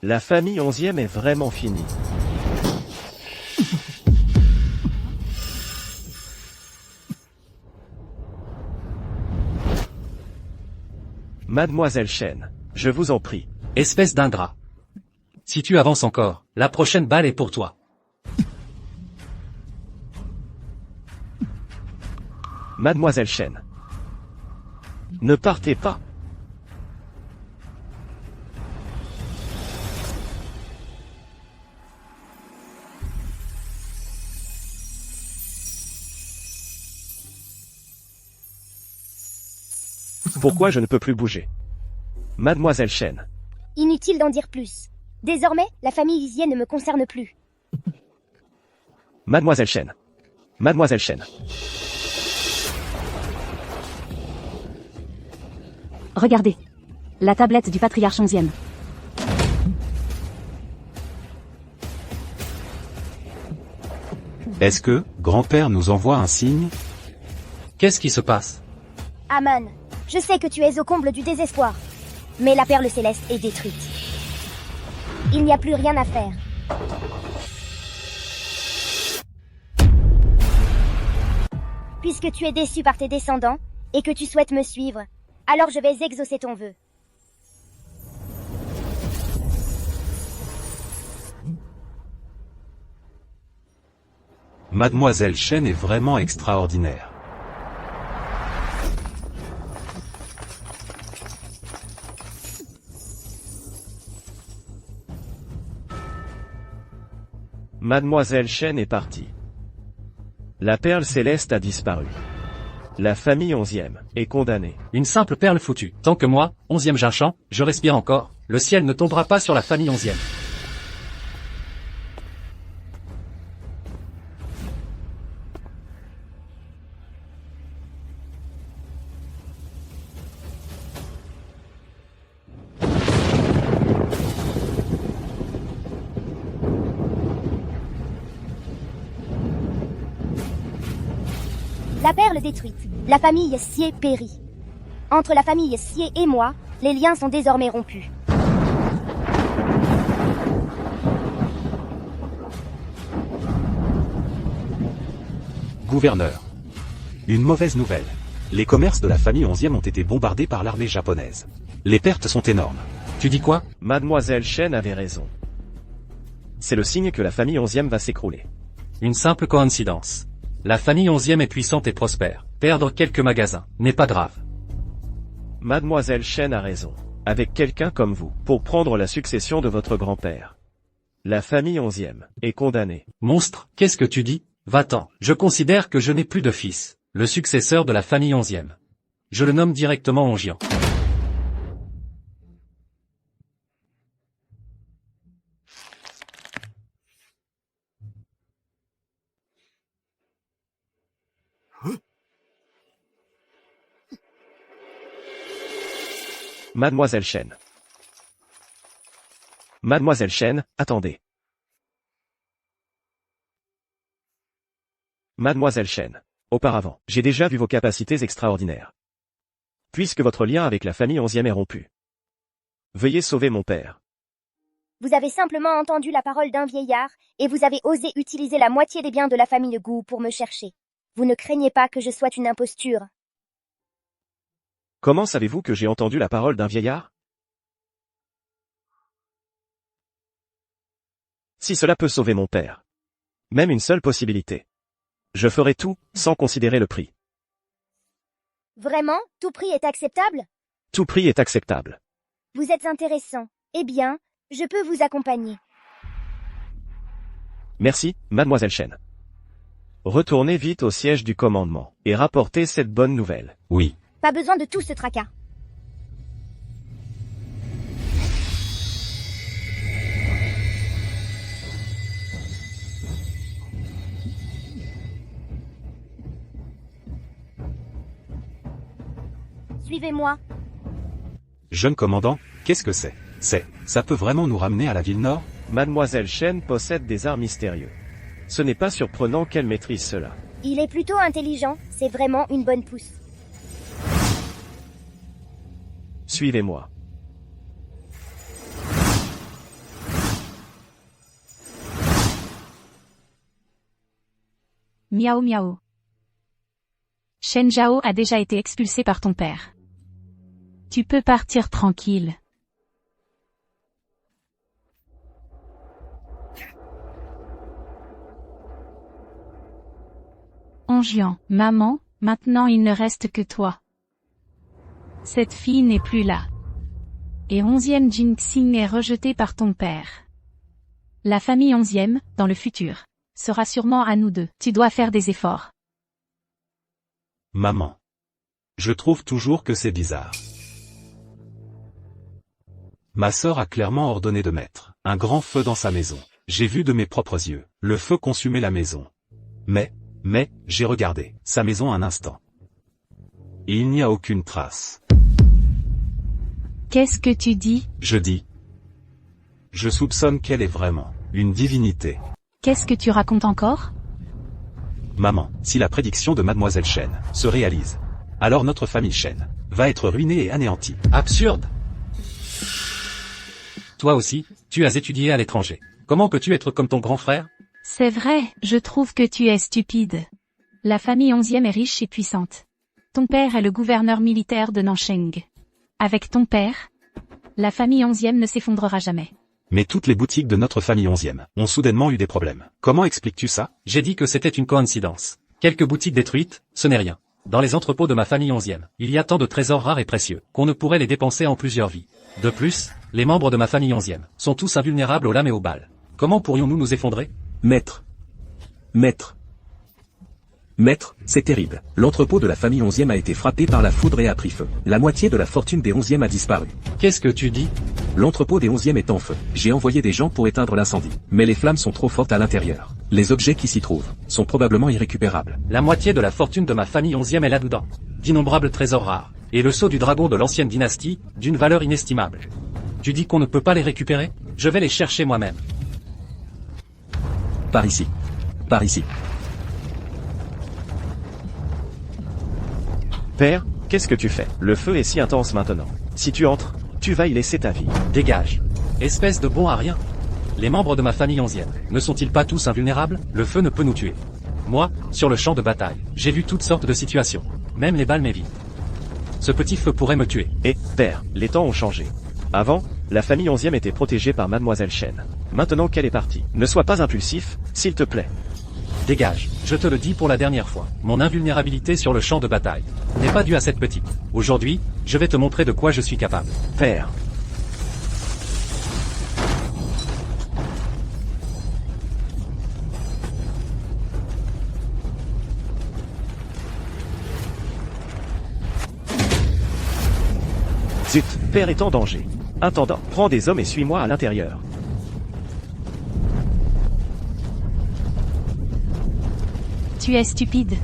la famille 11e est vraiment finie. Mademoiselle Shen, je vous en prie. Espèce d'ingrat. Si tu avances encore, la prochaine balle est pour toi. Mademoiselle Shen. Ne partez pas. Pourquoi je ne peux plus bouger? Mademoiselle Shen. Inutile d'en dire plus. Désormais, la famille Isier ne me concerne plus. Mademoiselle Shen. Mademoiselle Shen. Regardez. La tablette du patriarche 11e. Est-ce que, grand-père nous envoie un signe? Qu'est-ce qui se passe? Aman, je sais que tu es au comble du désespoir. Mais la perle céleste est détruite. Il n'y a plus rien à faire. Puisque tu es déçu par tes descendants, et que tu souhaites me suivre, alors je vais exaucer ton vœu. Mademoiselle Shen est vraiment extraordinaire. Mademoiselle Shen est partie. La perle céleste a disparu. La famille 11e est condamnée. Une simple perle foutue. Tant que moi, 11e Jinchan, je respire encore, le ciel ne tombera pas sur la famille 11e. La perle détruite. La famille Xie périt. Entre la famille Xie et moi, les liens sont désormais rompus. Gouverneur. Une mauvaise nouvelle. Les commerces de la famille 11e ont été bombardés par l'armée japonaise. Les pertes sont énormes. Tu dis quoi? Mademoiselle Shen avait raison. C'est le signe que la famille 11e va s'écrouler. Une simple coïncidence. La famille 11e est puissante et prospère. Perdre quelques magasins n'est pas grave. Mademoiselle Shen a raison. Avec quelqu'un comme vous, pour prendre la succession de votre grand-père. La famille 11e est condamnée. Monstre, qu'est-ce que tu dis? Va-t'en. Je considère que je n'ai plus de fils. Le successeur de la famille 11e. Je le nomme directement Ongian. Mademoiselle Chen. Mademoiselle Chen, attendez. Mademoiselle Chen. Auparavant, j'ai déjà vu vos capacités extraordinaires. Puisque votre lien avec la famille 11e est rompu. Veuillez sauver mon père. Vous avez simplement entendu la parole d'un vieillard, et vous avez osé utiliser la moitié des biens de la famille Gu pour me chercher. Vous ne craignez pas que je sois une imposture. Comment savez-vous que j'ai entendu la parole d'un vieillard? Si cela peut sauver mon père. Même une seule possibilité. Je ferai tout, sans considérer le prix. Vraiment, tout prix est acceptable? Tout prix est acceptable. Vous êtes intéressant. Eh bien, je peux vous accompagner. Merci, Mademoiselle Chen. Retournez vite au siège du commandement, et rapportez cette bonne nouvelle. Oui. Pas besoin de tout ce tracas. Suivez-moi. Jeune commandant, qu'est-ce que c'est? Ça peut vraiment nous ramener à la ville nord? Mademoiselle Chen possède des arts mystérieux. Ce n'est pas surprenant qu'elle maîtrise cela. Il est plutôt intelligent, c'est vraiment une bonne pousse. Suivez-moi. Miao miao. Shen Zhao a déjà été expulsé par ton père. Tu peux partir tranquille. Ongian, maman, maintenant il ne reste que toi. Cette fille n'est plus là. Et 11e Jinxing est rejetée par ton père. La famille 11e, dans le futur, sera sûrement à nous deux. Tu dois faire des efforts. Maman. Je trouve toujours que c'est bizarre. Ma sœur a clairement ordonné de mettre un grand feu dans sa maison. J'ai vu de mes propres yeux le feu consumer la maison. Mais, j'ai regardé sa maison un instant. Et il n'y a aucune trace. Qu'est-ce que tu dis? Je dis. Je soupçonne qu'elle est vraiment une divinité. Qu'est-ce que tu racontes encore? Maman, si la prédiction de Mademoiselle Chen se réalise, alors notre famille Chen va être ruinée et anéantie. Absurde! Toi aussi, tu as étudié à l'étranger. Comment peux-tu être comme ton grand frère? C'est vrai, je trouve que tu es stupide. La famille 11e est riche et puissante. Ton père est le gouverneur militaire de Nansheng. Avec ton père, la famille 11e ne s'effondrera jamais. Mais toutes les boutiques de notre famille 11e ont soudainement eu des problèmes. Comment expliques-tu ça? J'ai dit que c'était une coïncidence. Quelques boutiques détruites, ce n'est rien. Dans les entrepôts de ma famille 11e, il y a tant de trésors rares et précieux qu'on ne pourrait les dépenser en plusieurs vies. De plus, les membres de ma famille 11e sont tous invulnérables aux lames et aux balles. Comment pourrions-nous nous effondrer? Maître, c'est terrible. L'entrepôt de la famille 11e a été frappé par la foudre et a pris feu. La moitié de la fortune des 11e a disparu. Qu'est-ce que tu dis? L'entrepôt des 11e est en feu. J'ai envoyé des gens pour éteindre l'incendie. Mais les flammes sont trop fortes à l'intérieur. Les objets qui s'y trouvent sont probablement irrécupérables. La moitié de la fortune de ma famille 11e est là-dedans. D'innombrables trésors rares. Et le sceau du dragon de l'ancienne dynastie, d'une valeur inestimable. Tu dis qu'on ne peut pas les récupérer? Je vais les chercher moi-même. Par ici. Père, qu'est-ce que tu fais? Le feu est si intense maintenant. Si tu entres, tu vas y laisser ta vie. Dégage. Espèce de bon à rien. Les membres de ma famille 11e, ne sont-ils pas tous invulnérables? Le feu ne peut nous tuer. Moi, sur le champ de bataille, j'ai vu toutes sortes de situations. Même les balles m'évitent. Ce petit feu pourrait me tuer. Et, père, les temps ont changé. Avant, la famille 11e était protégée par Mademoiselle Chen. Maintenant qu'elle est partie, ne sois pas impulsif, s'il te plaît. Dégage. Je te le dis pour la dernière fois. Mon invulnérabilité sur le champ de bataille n'est pas due à cette petite. Aujourd'hui, je vais te montrer de quoi je suis capable. Père. père est en danger. Intendant, prends des hommes et suis-moi à l'intérieur. Tu es stupide.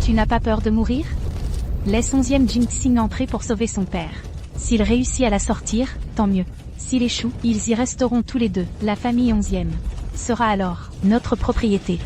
Tu n'as pas peur de mourir? Laisse 11e Jinxing entrer pour sauver son père. S'il réussit à la sortir, tant mieux. S'il échoue, ils y resteront tous les deux. La famille 11e sera alors notre propriété.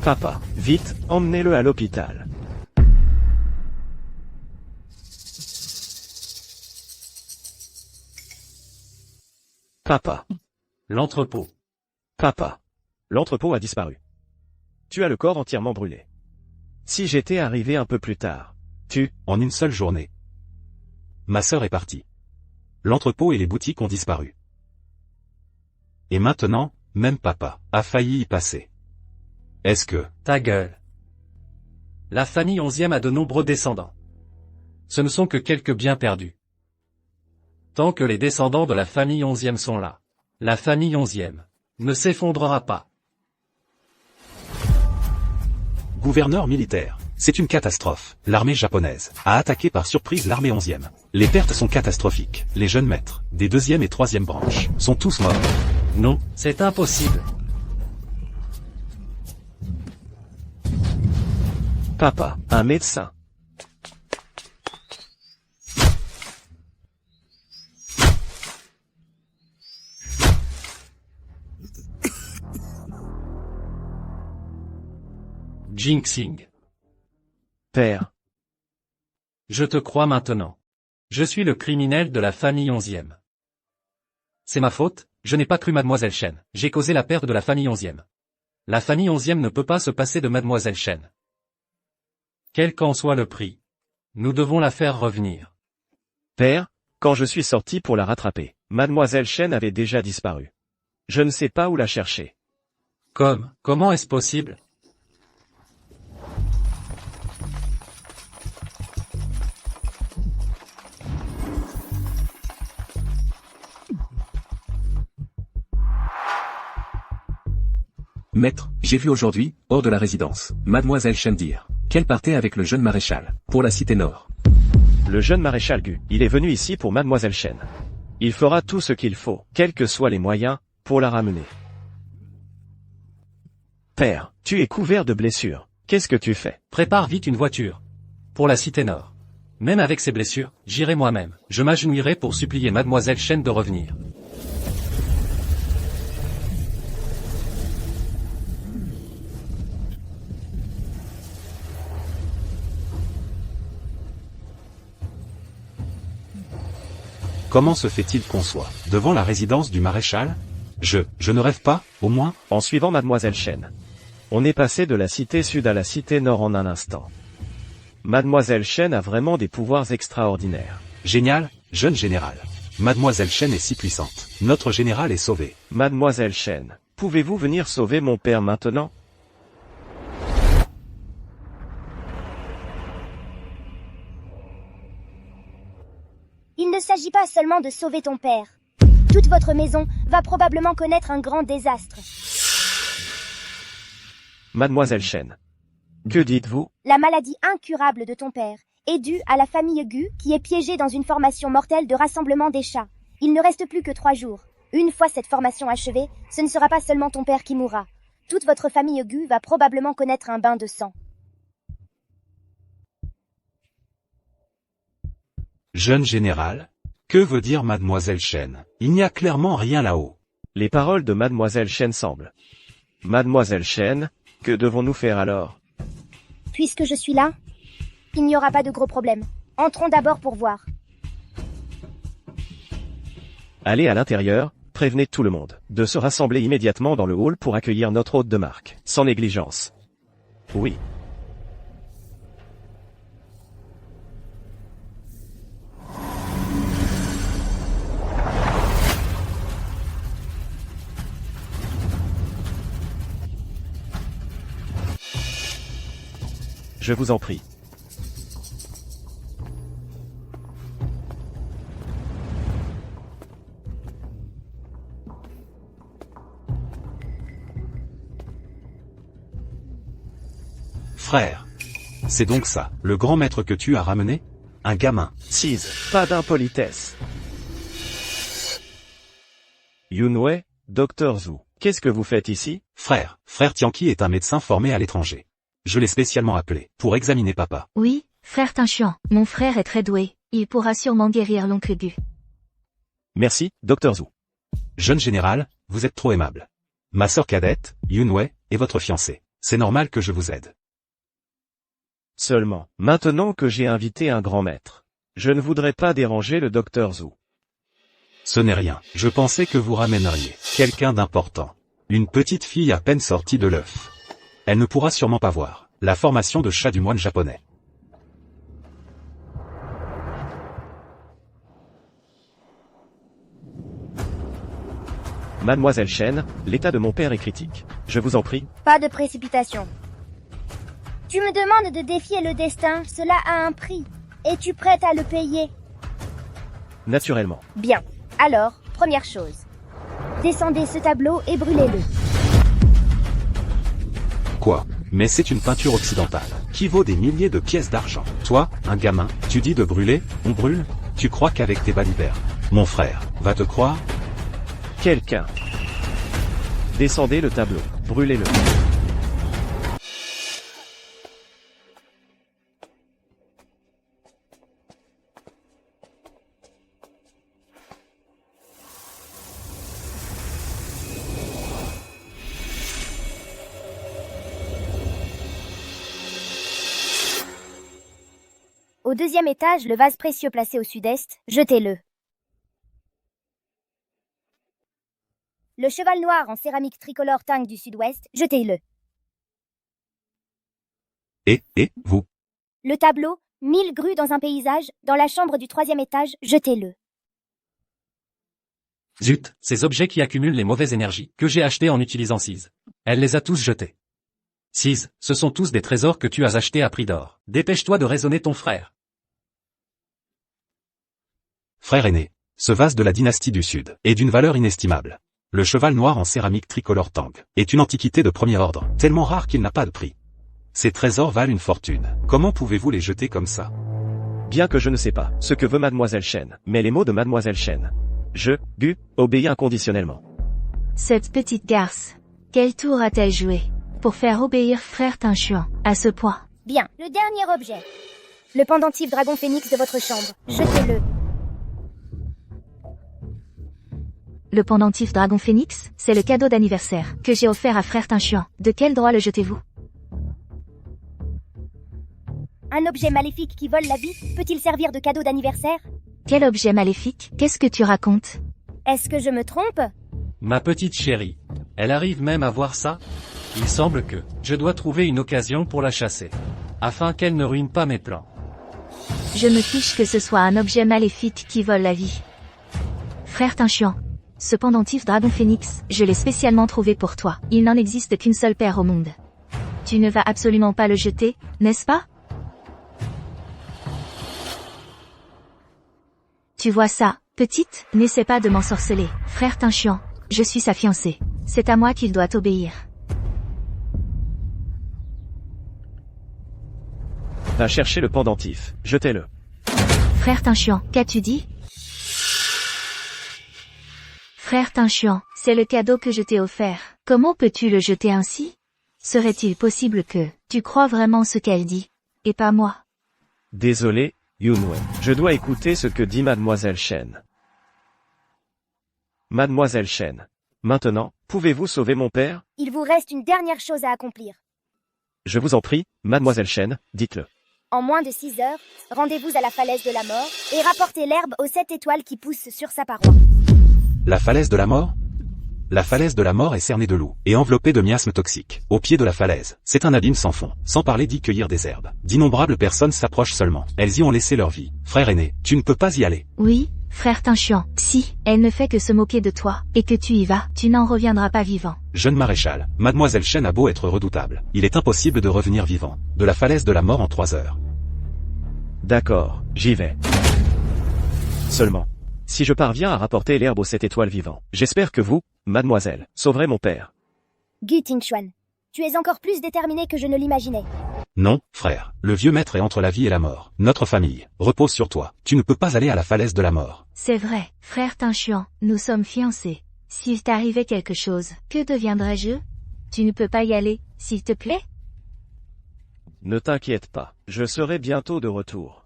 Papa, vite, emmenez-le à l'hôpital. Papa. L'entrepôt. Papa. L'entrepôt a disparu. Tu as le corps entièrement brûlé. Si j'étais arrivé un peu plus tard, En une seule journée. Ma sœur est partie. L'entrepôt et les boutiques ont disparu. Et maintenant, même papa a failli y passer. Est-ce que... Ta gueule. La famille 11e a de nombreux descendants. Ce ne sont que quelques biens perdus. Tant que les descendants de la famille 11e sont là, la famille 11e ne s'effondrera pas. Gouverneur militaire. C'est une catastrophe. L'armée japonaise a attaqué par surprise l'armée 11e. Les pertes sont catastrophiques. Les jeunes maîtres, des 2e et 3e branches, sont tous morts. Non, c'est impossible. Papa, un médecin. Jinxing. Père. Je te crois maintenant. Je suis le criminel de la famille 11e. C'est ma faute, je n'ai pas cru Mademoiselle Chen. J'ai causé la perte de la famille 11e. La famille 11e ne peut pas se passer de Mademoiselle Chen. Quel qu'en soit le prix, nous devons la faire revenir. Père, quand je suis sorti pour la rattraper, Mademoiselle Chen avait déjà disparu. Je ne sais pas où la chercher. Comment est-ce possible? Maître, j'ai vu aujourd'hui, hors de la résidence, Mademoiselle Chen dire qu'elle partait avec le jeune maréchal, pour la cité nord. Le jeune maréchal Gu, il est venu ici pour Mademoiselle Chen. Il fera tout ce qu'il faut, quels que soient les moyens, pour la ramener. Père, tu es couvert de blessures. Qu'est-ce que tu fais? Prépare vite une voiture. Pour la cité nord. Même avec ces blessures, j'irai moi-même. Je m'agenouillerai pour supplier Mademoiselle Chen de revenir. Comment se fait-il qu'on soit devant la résidence du maréchal? Je ne rêve pas, au moins? En suivant Mademoiselle Chen. On est passé de la cité sud à la cité nord en un instant. Mademoiselle Chen a vraiment des pouvoirs extraordinaires. Génial, jeune général. Mademoiselle Chen est si puissante. Notre général est sauvé. Mademoiselle Chen, pouvez-vous venir sauver mon père maintenant? Il ne s'agit pas seulement de sauver ton père. Toute votre maison va probablement connaître un grand désastre. Mademoiselle Chen. Que dites-vous? La maladie incurable de ton père est due à la famille Gu qui est piégée dans une formation mortelle de rassemblement des chats. Il ne reste plus que 3 jours. Une fois cette formation achevée, ce ne sera pas seulement ton père qui mourra. Toute votre famille Gu va probablement connaître un bain de sang. Jeune général? Que veut dire Mademoiselle Chen? Il n'y a clairement rien là-haut. Les paroles de Mademoiselle Chen semblent. Mademoiselle Chen, que devons-nous faire alors? Puisque je suis là, il n'y aura pas de gros problèmes. Entrons d'abord pour voir. Allez à l'intérieur, prévenez tout le monde de se rassembler immédiatement dans le hall pour accueillir notre hôte de marque, sans négligence. Oui. Je vous en prie. Frère. C'est donc ça, le grand maître que tu as ramené? Un gamin. Sise, pas d'impolitesse. Yunwei, Dr Zhu, qu'est-ce que vous faites ici? Frère Tianqi est un médecin formé à l'étranger. Je l'ai spécialement appelé, pour examiner papa. Oui, frère Tinchuan, mon frère est très doué. Il pourra sûrement guérir l'oncle Gu. Merci, Dr Zhu. Jeune général, vous êtes trop aimable. Ma sœur cadette, Yunwei, est votre fiancée. C'est normal que je vous aide. Seulement, maintenant que j'ai invité un grand maître, je ne voudrais pas déranger le Dr Zhu. Ce n'est rien, je pensais que vous ramèneriez quelqu'un d'important. Une petite fille à peine sortie de l'œuf. Elle ne pourra sûrement pas voir la formation de chat du moine japonais. Mademoiselle Shen, l'état de mon père est critique. Je vous en prie. Pas de précipitation. Tu me demandes de défier le destin, cela a un prix. Es-tu prête à le payer? Naturellement. Bien. Alors, première chose. Descendez ce tableau et brûlez-le. Quoi? Mais c'est une peinture occidentale, qui vaut des milliers de pièces d'argent. Toi, un gamin, tu dis de brûler, on brûle? Tu crois qu'avec tes balibères, mon frère, va te croire? Quelqu'un. Descendez le tableau. Brûlez-le. Au deuxième étage, le vase précieux placé au sud-est, jetez-le. Le cheval noir en céramique tricolore Tang du sud-ouest, jetez-le. Et vous? Le tableau, 1000 grues dans un paysage, dans la chambre du troisième étage, jetez-le. Zut, ces objets qui accumulent les mauvaises énergies, que j'ai achetés en utilisant Sise. Elle les a tous jetés. Sise, ce sont tous des trésors que tu as achetés à prix d'or. Dépêche-toi de raisonner ton frère. Frère aîné, ce vase de la dynastie du Sud est d'une valeur inestimable. Le cheval noir en céramique tricolore Tang est une antiquité de premier ordre, tellement rare qu'il n'a pas de prix. Ces trésors valent une fortune. Comment pouvez-vous les jeter comme ça? Bien que je ne sais pas ce que veut Mademoiselle Shen, mais les mots de Mademoiselle Shen. Je, Gu, obéis inconditionnellement. Cette petite garce. Quel tour a-t-elle joué pour faire obéir frère Tinchuan à ce point? Bien, le dernier objet. Le pendentif dragon phénix de votre chambre, jetez-le. Le pendentif dragon phénix, c'est le cadeau d'anniversaire que j'ai offert à frère Tinchuan. De quel droit le jetez-vous? Un objet maléfique qui vole la vie, peut-il servir de cadeau d'anniversaire? Quel objet maléfique? Qu'est-ce que tu racontes? Est-ce que je me trompe? Ma petite chérie. Elle arrive même à voir ça? Il semble que je dois trouver une occasion pour la chasser. Afin qu'elle ne ruine pas mes plans. Je me fiche que ce soit un objet maléfique qui vole la vie. Frère Tinchuan. Ce pendentif dragon phénix, je l'ai spécialement trouvé pour toi. Il n'en existe qu'une seule paire au monde. Tu ne vas absolument pas le jeter, n'est-ce pas? Tu vois ça, petite, n'essaie pas de m'ensorceler. Frère Tinchuan, je suis sa fiancée. C'est à moi qu'il doit obéir. Va chercher le pendentif, jetez-le. Frère Tinchuan, qu'as-tu dit? Frère Tinchuan, c'est le cadeau que je t'ai offert. Comment peux-tu le jeter ainsi? Serait-il possible que tu crois vraiment ce qu'elle dit, et pas moi? Désolé, Yunwei. Je dois écouter ce que dit Mademoiselle Shen. Mademoiselle Shen. Maintenant, pouvez-vous sauver mon père? Il vous reste une dernière chose à accomplir. Je vous en prie, Mademoiselle Shen, dites-le. En moins de 6 heures, rendez-vous à la falaise de la mort, et rapportez l'herbe aux 7 étoiles qui poussent sur sa paroi. La falaise de la mort? La falaise de la mort est cernée de loups, et enveloppée de miasmes toxiques. Au pied de la falaise, c'est un abîme sans fond, sans parler d'y cueillir des herbes. D'innombrables personnes s'approchent seulement. Elles y ont laissé leur vie. Frère aîné, tu ne peux pas y aller. Oui, Frère Tinchuan, si elle ne fait que se moquer de toi, et que tu y vas, tu n'en reviendras pas vivant. Jeune maréchal, mademoiselle Shen a beau être redoutable, il est impossible de revenir vivant, de la falaise de la mort en 3 heures. D'accord, j'y vais. Seulement, si je parviens à rapporter l'herbe aux 7 étoiles vivants, j'espère que vous, mademoiselle, sauverez mon père. Gu Tingxuan, tu es encore plus déterminé que je ne l'imaginais. Non, frère, le vieux maître est entre la vie et la mort. Notre famille repose sur toi. Tu ne peux pas aller à la falaise de la mort. C'est vrai, frère Tinchuan, nous sommes fiancés. S'il t'arrivait quelque chose, que deviendrais-je? Tu ne peux pas y aller, s'il te plaît? Ne t'inquiète pas, je serai bientôt de retour.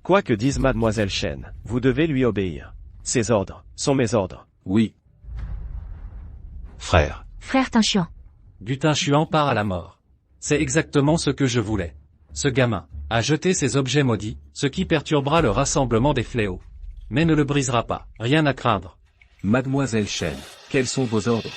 Quoi que dise mademoiselle Shen, vous devez lui obéir. Ses ordres sont mes ordres. Oui. Frère. Frère Tinchuan. Du Tinchuan part à la mort. C'est exactement ce que je voulais. Ce gamin a jeté ces objets maudits, ce qui perturbera le rassemblement des fléaux. Mais ne le brisera pas, rien à craindre. Mademoiselle Shen, quels sont vos ordres?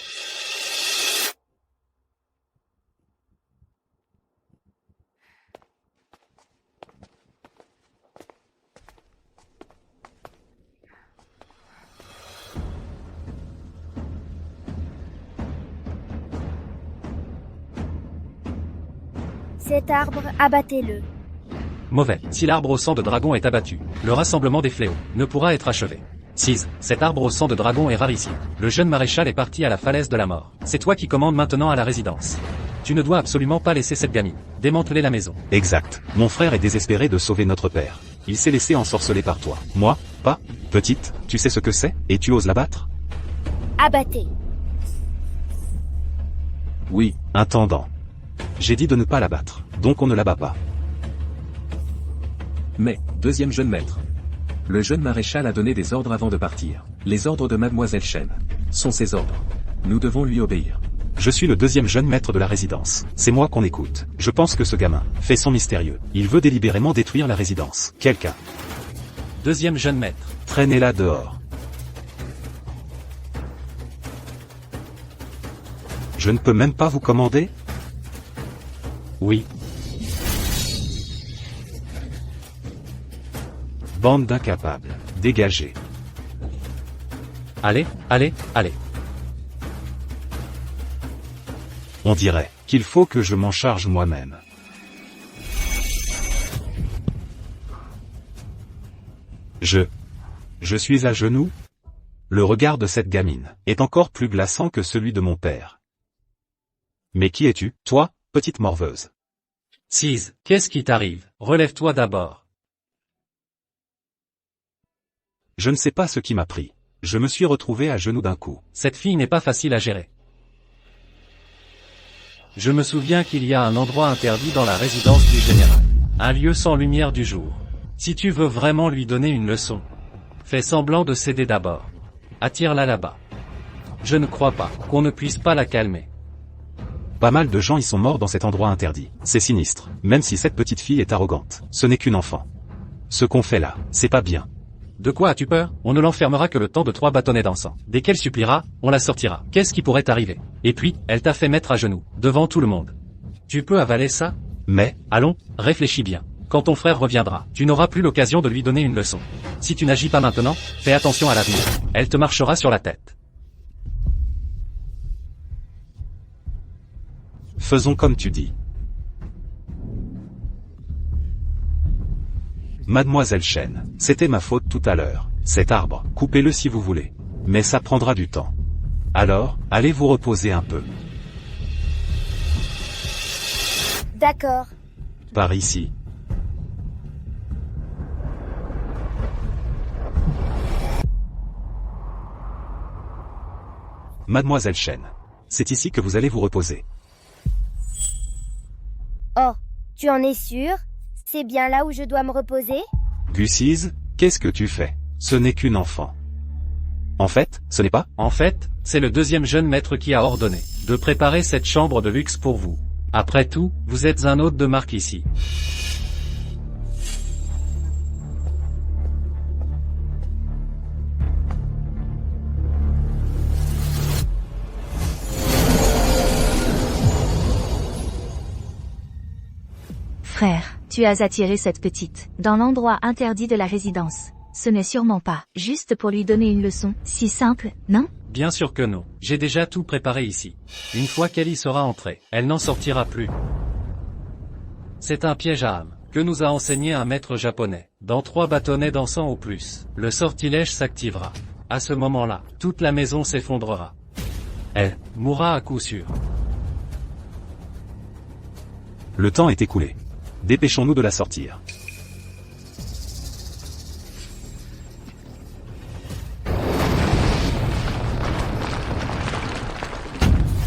Cet arbre, abattez-le. Mauvais. Si l'arbre au sang de dragon est abattu, le rassemblement des fléaux ne pourra être achevé. 6. Cet arbre au sang de dragon est rarissime. Le jeune maréchal est parti à la falaise de la mort. C'est toi qui commandes maintenant à la résidence. Tu ne dois absolument pas laisser cette gamine démanteler la maison. Exact. Mon frère est désespéré de sauver notre père. Il s'est laissé ensorceler par toi. Moi, pas. Petite, tu sais ce que c'est, et tu oses la battre? Abattez. Oui, intendant. J'ai dit de ne pas la battre, donc on ne la bat pas. Mais, deuxième jeune maître. Le jeune maréchal a donné des ordres avant de partir. Les ordres de mademoiselle Shen sont ses ordres. Nous devons lui obéir. Je suis le deuxième jeune maître de la résidence. C'est moi qu'on écoute. Je pense que ce gamin fait son mystérieux. Il veut délibérément détruire la résidence. Quelqu'un. Deuxième jeune maître. Traînez-la dehors. Je ne peux même pas vous commander? Oui. Bande d'incapables. Dégagez. Allez, allez, allez. On dirait qu'il faut que je m'en charge moi-même. Je suis à genoux. Le regard de cette gamine est encore plus glaçant que celui de mon père. Mais qui es-tu, toi, petite morveuse? 6. Qu'est-ce qui t'arrive? Relève-toi d'abord. Je ne sais pas ce qui m'a pris. Je me suis retrouvé à genoux d'un coup. Cette fille n'est pas facile à gérer. Je me souviens qu'il y a un endroit interdit dans la résidence du général. Un lieu sans lumière du jour. Si tu veux vraiment lui donner une leçon, fais semblant de céder d'abord. Attire-la là-bas. Je ne crois pas qu'on ne puisse pas la calmer. Pas mal de gens y sont morts dans cet endroit interdit. C'est sinistre, même si cette petite fille est arrogante. Ce n'est qu'une enfant. Ce qu'on fait là, c'est pas bien. De quoi as-tu peur? On ne l'enfermera que le temps de 3 bâtonnets d'encens. Dès qu'elle suppliera, on la sortira. Qu'est-ce qui pourrait arriver? Et puis, elle t'a fait mettre à genoux, devant tout le monde. Tu peux avaler ça? Mais, allons, réfléchis bien. Quand ton frère reviendra, tu n'auras plus l'occasion de lui donner une leçon. Si tu n'agis pas maintenant, fais attention à l'avenir. Elle te marchera sur la tête. faisons comme tu dis. Mademoiselle Shen, c'était ma faute tout à l'heure. Cet arbre, coupez-le si vous voulez. Mais ça prendra du temps. Alors, allez vous reposer un peu. D'accord. Par ici. Mademoiselle Shen, c'est ici que vous allez vous reposer. Oh, tu en es sûr? C'est bien là où je dois me reposer? Gucise, qu'est-ce que tu fais? Ce n'est qu'une enfant. En fait, ce n'est pas? En fait, c'est le deuxième jeune maître qui a ordonné de préparer cette chambre de luxe pour vous. Après tout, vous êtes un hôte de marque ici. Frère, tu as attiré cette petite dans l'endroit interdit de la résidence. Ce n'est sûrement pas juste pour lui donner une leçon, si simple, non? Bien sûr que non. J'ai déjà tout préparé ici. Une fois qu'elle y sera entrée, elle n'en sortira plus. C'est un piège à âme, que nous a enseigné un maître japonais. Dans 3 bâtonnets d'encens au plus, le sortilège s'activera. À ce moment-là, toute la maison s'effondrera. Elle mourra à coup sûr. Le temps est écoulé. Dépêchons-nous de la sortir.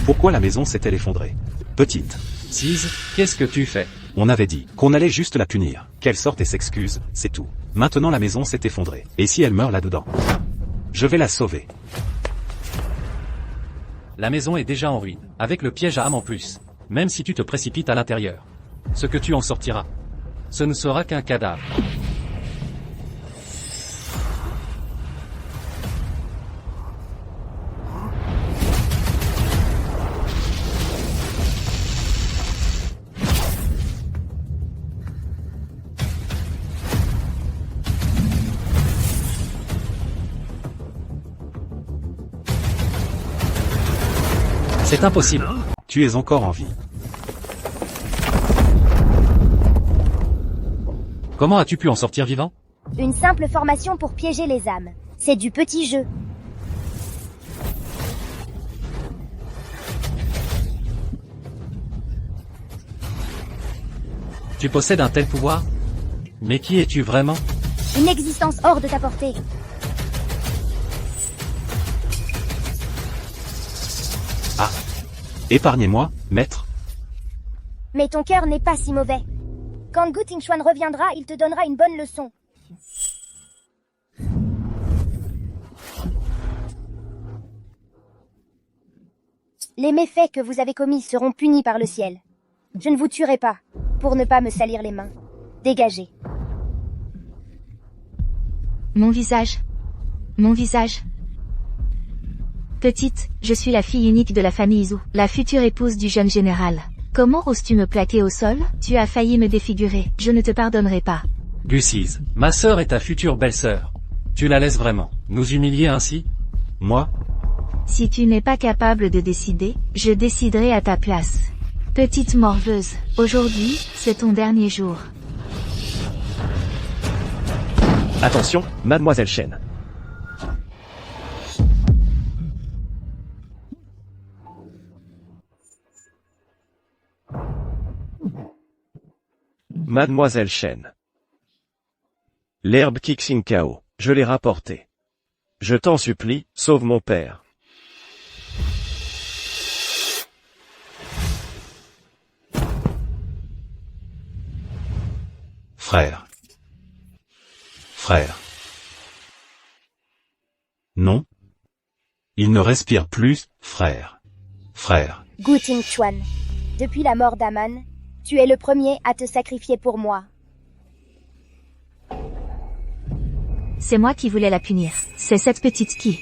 Pourquoi la maison s'est-elle effondrée? Petite. Sise, qu'est-ce que tu fais? On avait dit qu'on allait juste la punir, qu'elle sorte et s'excuse, c'est tout. Maintenant la maison s'est effondrée. Et si elle meurt là-dedans? Je vais la sauver. La maison est déjà en ruine, avec le piège à âme en plus. Même si tu te précipites à l'intérieur, ce que tu en sortiras, ce ne sera qu'un cadavre. C'est impossible. Tu es encore en vie. Comment as-tu pu en sortir vivant? Une simple formation pour piéger les âmes. C'est du petit jeu. Tu possèdes un tel pouvoir? Mais qui es-tu vraiment? Une existence hors de ta portée. Ah. Épargnez-moi, maître. Mais ton cœur n'est pas si mauvais. Quand Gu Tingxuan reviendra, il te donnera une bonne leçon. Les méfaits que vous avez commis seront punis par le ciel. Je ne vous tuerai pas, pour ne pas me salir les mains. Dégagez. Mon visage. Mon visage. Petite, je suis la fille unique de la famille Zhu, la future épouse du jeune général. Comment oses-tu me plaquer au sol? Tu as failli me défigurer, je ne te pardonnerai pas. Gucise, ma sœur est ta future belle-sœur. Tu la laisses vraiment nous humilier ainsi? Moi? Si tu n'es pas capable de décider, je déciderai à ta place. Petite morveuse, aujourd'hui, c'est ton dernier jour. Attention, mademoiselle Shen. Mademoiselle Shen. L'herbe Kixing Kao, je l'ai rapportée. Je t'en supplie, sauve mon père. Frère. Frère. Non. Il ne respire plus, frère. Frère. Gu Tingxuan, depuis la mort d'Aman, tu es le premier à te sacrifier pour moi. C'est moi qui voulais la punir. C'est cette petite qui.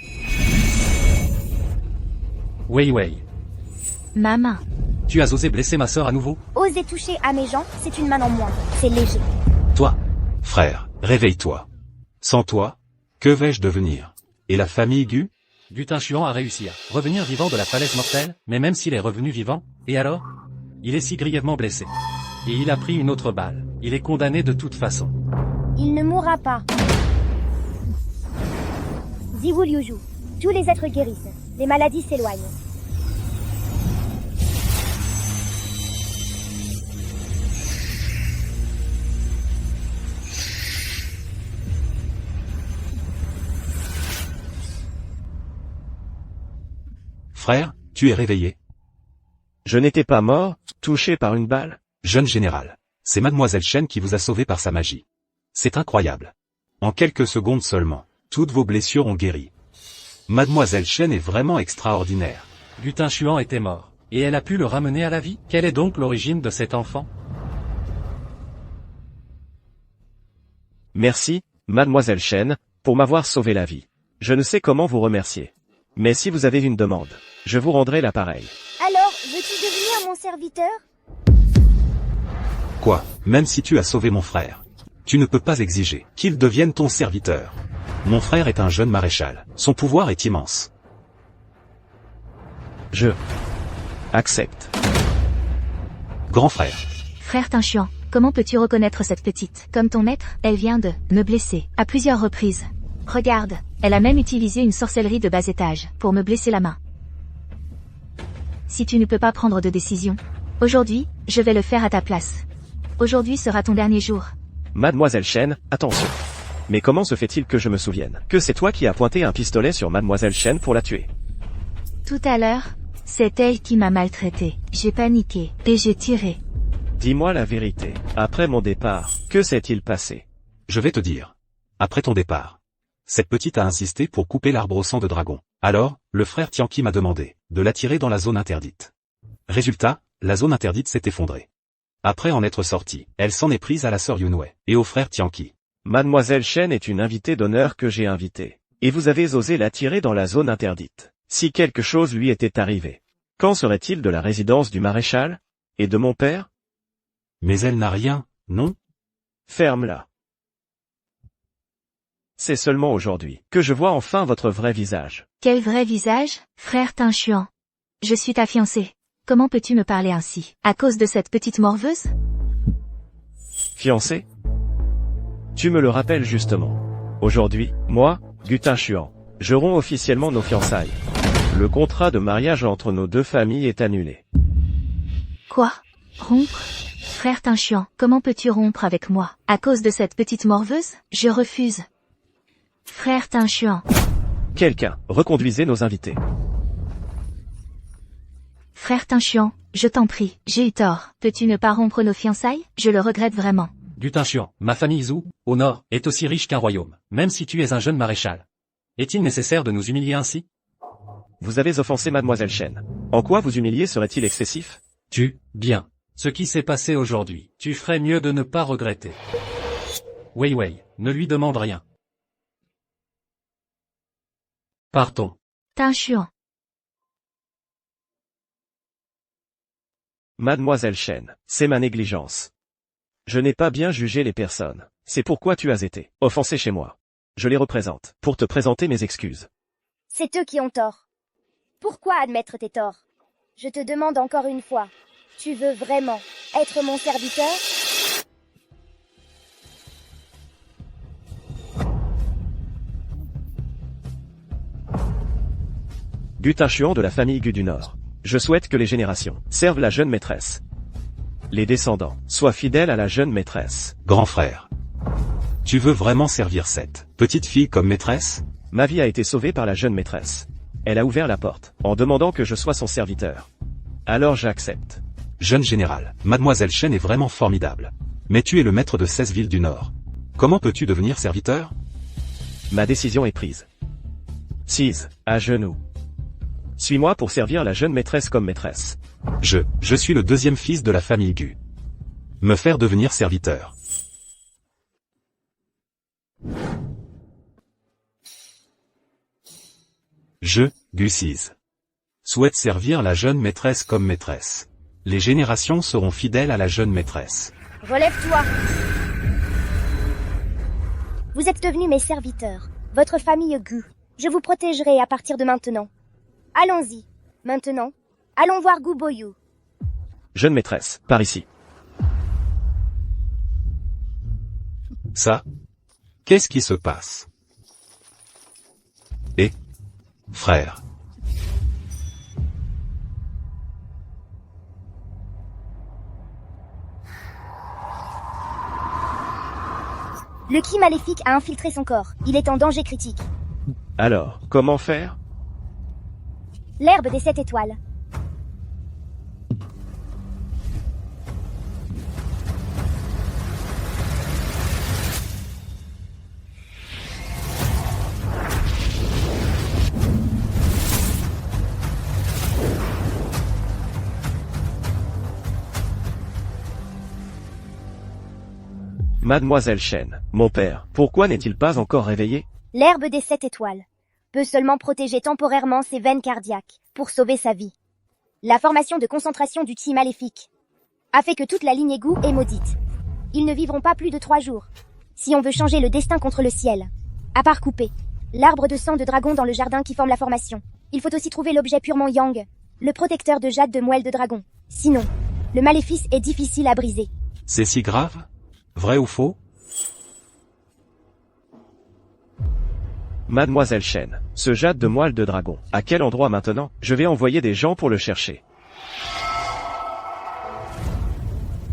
Wei Wei. Ma main. Tu as osé blesser ma sœur à nouveau? Oser toucher à mes gens, c'est une main en moins. C'est léger. Toi, frère, réveille-toi. Sans toi, que vais-je devenir? Et la famille Gu? Gu Tingxuan a réussi à revenir vivant de la falaise mortelle, mais même s'il est revenu vivant, et alors? Il est si grièvement blessé. Et il a pris une autre balle. Il est condamné de toute façon. Il ne mourra pas. Ziwu Liuju. Tous les êtres guérissent. Les maladies s'éloignent. Frère, tu es réveillé. Je n'étais pas mort, touché par une balle. Jeune général, c'est mademoiselle Shen qui vous a sauvé par sa magie. C'est incroyable. En quelques secondes seulement, toutes vos blessures ont guéri. Mademoiselle Shen est vraiment extraordinaire. Gu Tingxuan était mort, et elle a pu le ramener à la vie? Quelle est donc l'origine de cet enfant? Merci, mademoiselle Shen, pour m'avoir sauvé la vie. Je ne sais comment vous remercier. Mais si vous avez une demande, je vous rendrai l'appareil. Alors, veux-tu devenir mon serviteur? Quoi, même si tu as sauvé mon frère, tu ne peux pas exiger qu'il devienne ton serviteur. Mon frère est un jeune maréchal, son pouvoir est immense. Je accepte. Grand frère, Frère Tinchuan, comment peux-tu reconnaître cette petite comme ton maître? Elle vient de me blesser à plusieurs reprises. Regarde, elle a même utilisé une sorcellerie de bas étage pour me blesser la main. Si tu ne peux pas prendre de décision, aujourd'hui, je vais le faire à ta place. Aujourd'hui sera ton dernier jour. Mademoiselle Chen, attention. Mais comment se fait-il que je me souvienne que c'est toi qui as pointé un pistolet sur Mademoiselle Chen pour la tuer? Tout à l'heure, c'est elle qui m'a maltraité. J'ai paniqué et j'ai tiré. Dis-moi la vérité. Après mon départ, que s'est-il passé? je vais te dire. Après ton départ, cette petite a insisté pour couper l'arbre au sang de dragon. Alors, le frère Tianqi m'a demandé de la tirer dans la zone interdite. Résultat, la zone interdite s'est effondrée. Après en être sortie, elle s'en est prise à la sœur Yunwei et au frère Tianqi. Mademoiselle Chen est une invitée d'honneur que j'ai invitée. Et vous avez osé la tirer dans la zone interdite. Si quelque chose lui était arrivé, qu'en serait-il de la résidence du maréchal? Et de mon père? Mais elle n'a rien, non? Ferme-la. C'est seulement aujourd'hui que je vois enfin votre vrai visage. Quel vrai visage, frère Tinchuan. Je suis ta fiancée. Comment peux-tu me parler ainsi? À cause de cette petite morveuse? Fiancé? Tu me le rappelles justement. Aujourd'hui, moi, Gu Tinchuan, je romps officiellement nos fiançailles. Le contrat de mariage entre nos deux familles est annulé. Quoi? Rompre? Frère Tinchuan, comment peux-tu rompre avec moi? À cause de cette petite morveuse? Je refuse. Frère Tinchuan. Quelqu'un, reconduisez nos invités. Frère Tinchuan, je t'en prie, j'ai eu tort. Peux-tu ne pas rompre nos fiançailles? Je le regrette vraiment. Du Tinchuan, ma famille Zhou, au nord, est aussi riche qu'un royaume, même si tu es un jeune maréchal. Est-il nécessaire de nous humilier ainsi? Vous avez offensé Mademoiselle Chen. En quoi vous humilier serait-il excessif? Bien. Ce qui s'est passé aujourd'hui, tu ferais mieux de ne pas regretter. Wei Wei, ne lui demande rien. Partons. Tinchuan. Mademoiselle Chen, c'est ma négligence. Je n'ai pas bien jugé les personnes. C'est pourquoi tu as été offensé chez moi. Je les représente, pour te présenter mes excuses. C'est eux qui ont tort. Pourquoi admettre tes torts? Je te demande encore une fois. Tu veux vraiment être mon serviteur? Gu Tinchuan de la famille Gu du Nord. Je souhaite que les générations servent la jeune maîtresse. Les descendants soient fidèles à la jeune maîtresse. Grand frère, tu veux vraiment servir cette petite fille comme maîtresse? Ma vie a été sauvée par la jeune maîtresse. Elle a ouvert la porte, en demandant que je sois son serviteur. Alors j'accepte. Jeune général, Mademoiselle Chen est vraiment formidable. Mais tu es le maître de 16 villes du Nord. Comment peux-tu devenir serviteur? Ma décision est prise. Sise, à genoux. Suis-moi pour servir la jeune maîtresse comme maîtresse. Je suis le deuxième fils de la famille Gu. Me faire devenir serviteur. Je, Gu Sise, souhaite servir la jeune maîtresse comme maîtresse. Les générations seront fidèles à la jeune maîtresse. Relève-toi. Vous êtes devenus mes serviteurs. Votre famille Gu. Je vous protégerai à partir de maintenant. Allons-y. Maintenant, allons voir Gu Boyu. Jeune maîtresse, par ici. Ça? Qu'est-ce qui se passe? Et? Frère. Le ki maléfique a infiltré son corps. Il est en danger critique. Alors, comment faire? L'herbe des 7 étoiles. Mademoiselle Chen, mon père, pourquoi n'est-il pas encore réveillé? L'herbe des 7 étoiles peut seulement protéger temporairement ses veines cardiaques pour sauver sa vie. La formation de concentration du ki maléfique a fait que toute la lignée Gu est maudite. Ils ne vivront pas plus de 3 jours. Si on veut changer le destin contre le ciel, à part couper l'arbre de sang de dragon dans le jardin qui forme la formation, il faut aussi trouver l'objet purement yang, le protecteur de jade de moelle de dragon. Sinon, le maléfice est difficile à briser. C'est si grave? Vrai ou faux? Mademoiselle Chen, ce jade de moelle de dragon, à quel endroit maintenant? Je vais envoyer des gens pour le chercher.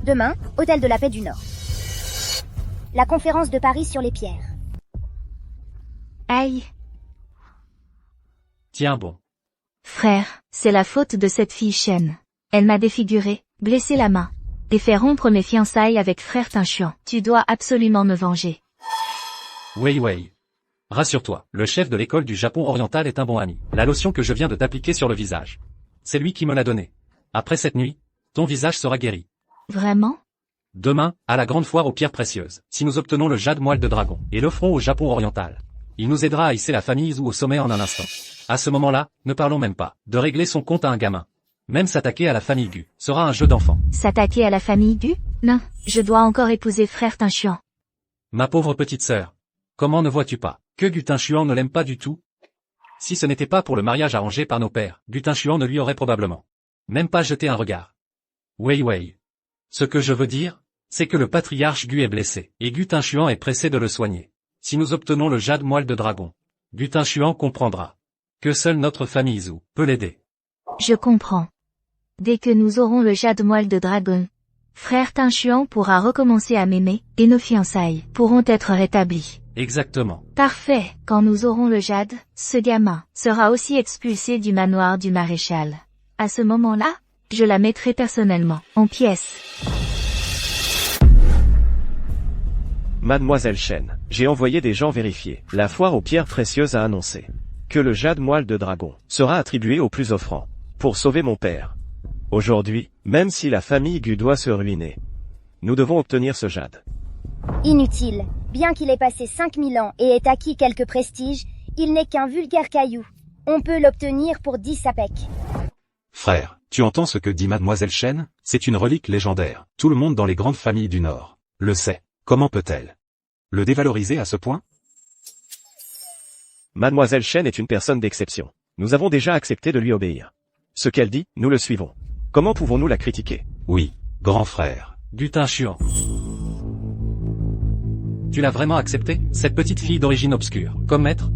Demain, Hôtel de la Paix du Nord. La conférence de Paris sur les pierres. Aïe. Tiens bon. Frère, c'est la faute de cette fille Chen. Elle m'a défiguré, blessé la main, et fait rompre mes fiançailles avec frère Tinchuan. Tu dois absolument me venger. Wei Wei. Rassure-toi, le chef de l'école du Japon oriental est un bon ami. La lotion que je viens de t'appliquer sur le visage. C'est lui qui me l'a donnée. Après cette nuit, ton visage sera guéri. Vraiment? Demain, à la grande foire aux pierres précieuses, si nous obtenons le jade moelle de dragon, et l'offrons au Japon oriental, il nous aidera à hisser la famille Zhu au sommet en un instant. À ce moment-là, ne parlons même pas de régler son compte à un gamin. Même s'attaquer à la famille Gu sera un jeu d'enfant. S'attaquer à la famille Gu? Non, je dois encore épouser frère Tinchuan. Ma pauvre petite sœur. Comment ne vois-tu pas que Gu Tinchuan ne l'aime pas du tout? Si ce n'était pas pour le mariage arrangé par nos pères, Gu Tinchuan ne lui aurait probablement même pas jeté un regard. Wei Wei. Ce que je veux dire, c'est que le patriarche Gu est blessé, et Gu Tinchuan est pressé de le soigner. Si nous obtenons le jade moelle de dragon, Gu Tinchuan comprendra que seule notre famille Zhu peut l'aider. Je comprends. Dès que nous aurons le jade moelle de dragon, frère Tinchuan pourra recommencer à m'aimer, et nos fiançailles pourront être rétablies. Exactement. Parfait. Quand nous aurons le jade, ce gamin sera aussi expulsé du manoir du maréchal. À ce moment-là, je la mettrai personnellement en pièces. Mademoiselle Chen, j'ai envoyé des gens vérifier. La foire aux pierres précieuses a annoncé que le jade moelle de dragon sera attribué aux plus offrants pour sauver mon père. Aujourd'hui, même si la famille Gu doit se ruiner, nous devons obtenir ce jade. Inutile. Bien qu'il ait passé 5000 ans et ait acquis quelques prestiges, il n'est qu'un vulgaire caillou. On peut l'obtenir pour 10 sapèques. Frère, tu entends ce que dit Mademoiselle Chen? C'est une relique légendaire. Tout le monde dans les grandes familles du Nord le sait. Comment peut-elle le dévaloriser à ce point? Mademoiselle Chen est une personne d'exception. Nous avons déjà accepté de lui obéir. Ce qu'elle dit, nous le suivons. Comment pouvons-nous la critiquer? Oui, grand frère. Gu Tinchuan. Tu l'as vraiment accepté, cette petite fille d'origine obscure, comme maître?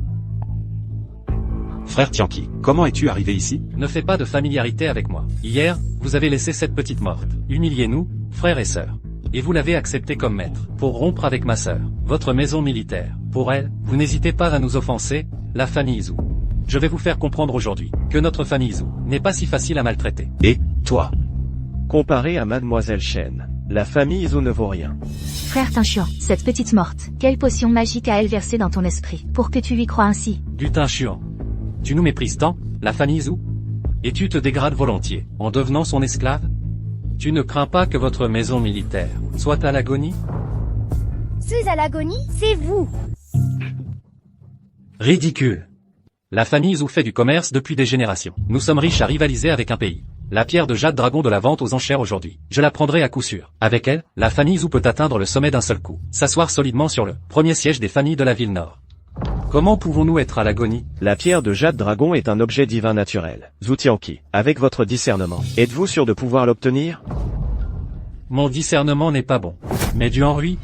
Frère Tianqi, comment es-tu arrivé ici? Ne fais pas de familiarité avec moi. Hier, vous avez laissé cette petite morte. Humiliez-nous, frères et sœurs. Et vous l'avez accepté comme maître, pour rompre avec ma sœur, votre maison militaire. Pour elle, vous n'hésitez pas à nous offenser, la famille Zhu. Je vais vous faire comprendre aujourd'hui, que notre famille Zhu n'est pas si facile à maltraiter. Et, toi? Comparé à Mademoiselle Chen, la famille Zhu ne vaut rien. Frère Tinchuan, cette petite morte, quelle potion magique a-elle versée dans ton esprit, pour que tu lui crois ainsi? Gu Tinchuan. Tu nous méprises tant, la famille Zhu? Et tu te dégrades volontiers, en devenant son esclave? Tu ne crains pas que votre maison militaire soit à l'agonie? Ceux à l'agonie, c'est vous. Ridicule. La famille Zhu fait du commerce depuis des générations. Nous sommes riches à rivaliser avec un pays. La pierre de jade dragon de la vente aux enchères aujourd'hui. Je la prendrai à coup sûr. Avec elle, la famille Zhu peut atteindre le sommet d'un seul coup. S'asseoir solidement sur le premier siège des familles de la ville Nord. Comment pouvons-nous être à l'agonie? La pierre de jade dragon est un objet divin naturel. Zhu Tianqi, avec votre discernement, êtes-vous sûr de pouvoir l'obtenir? Mon discernement n'est pas bon. Mais Duanrui,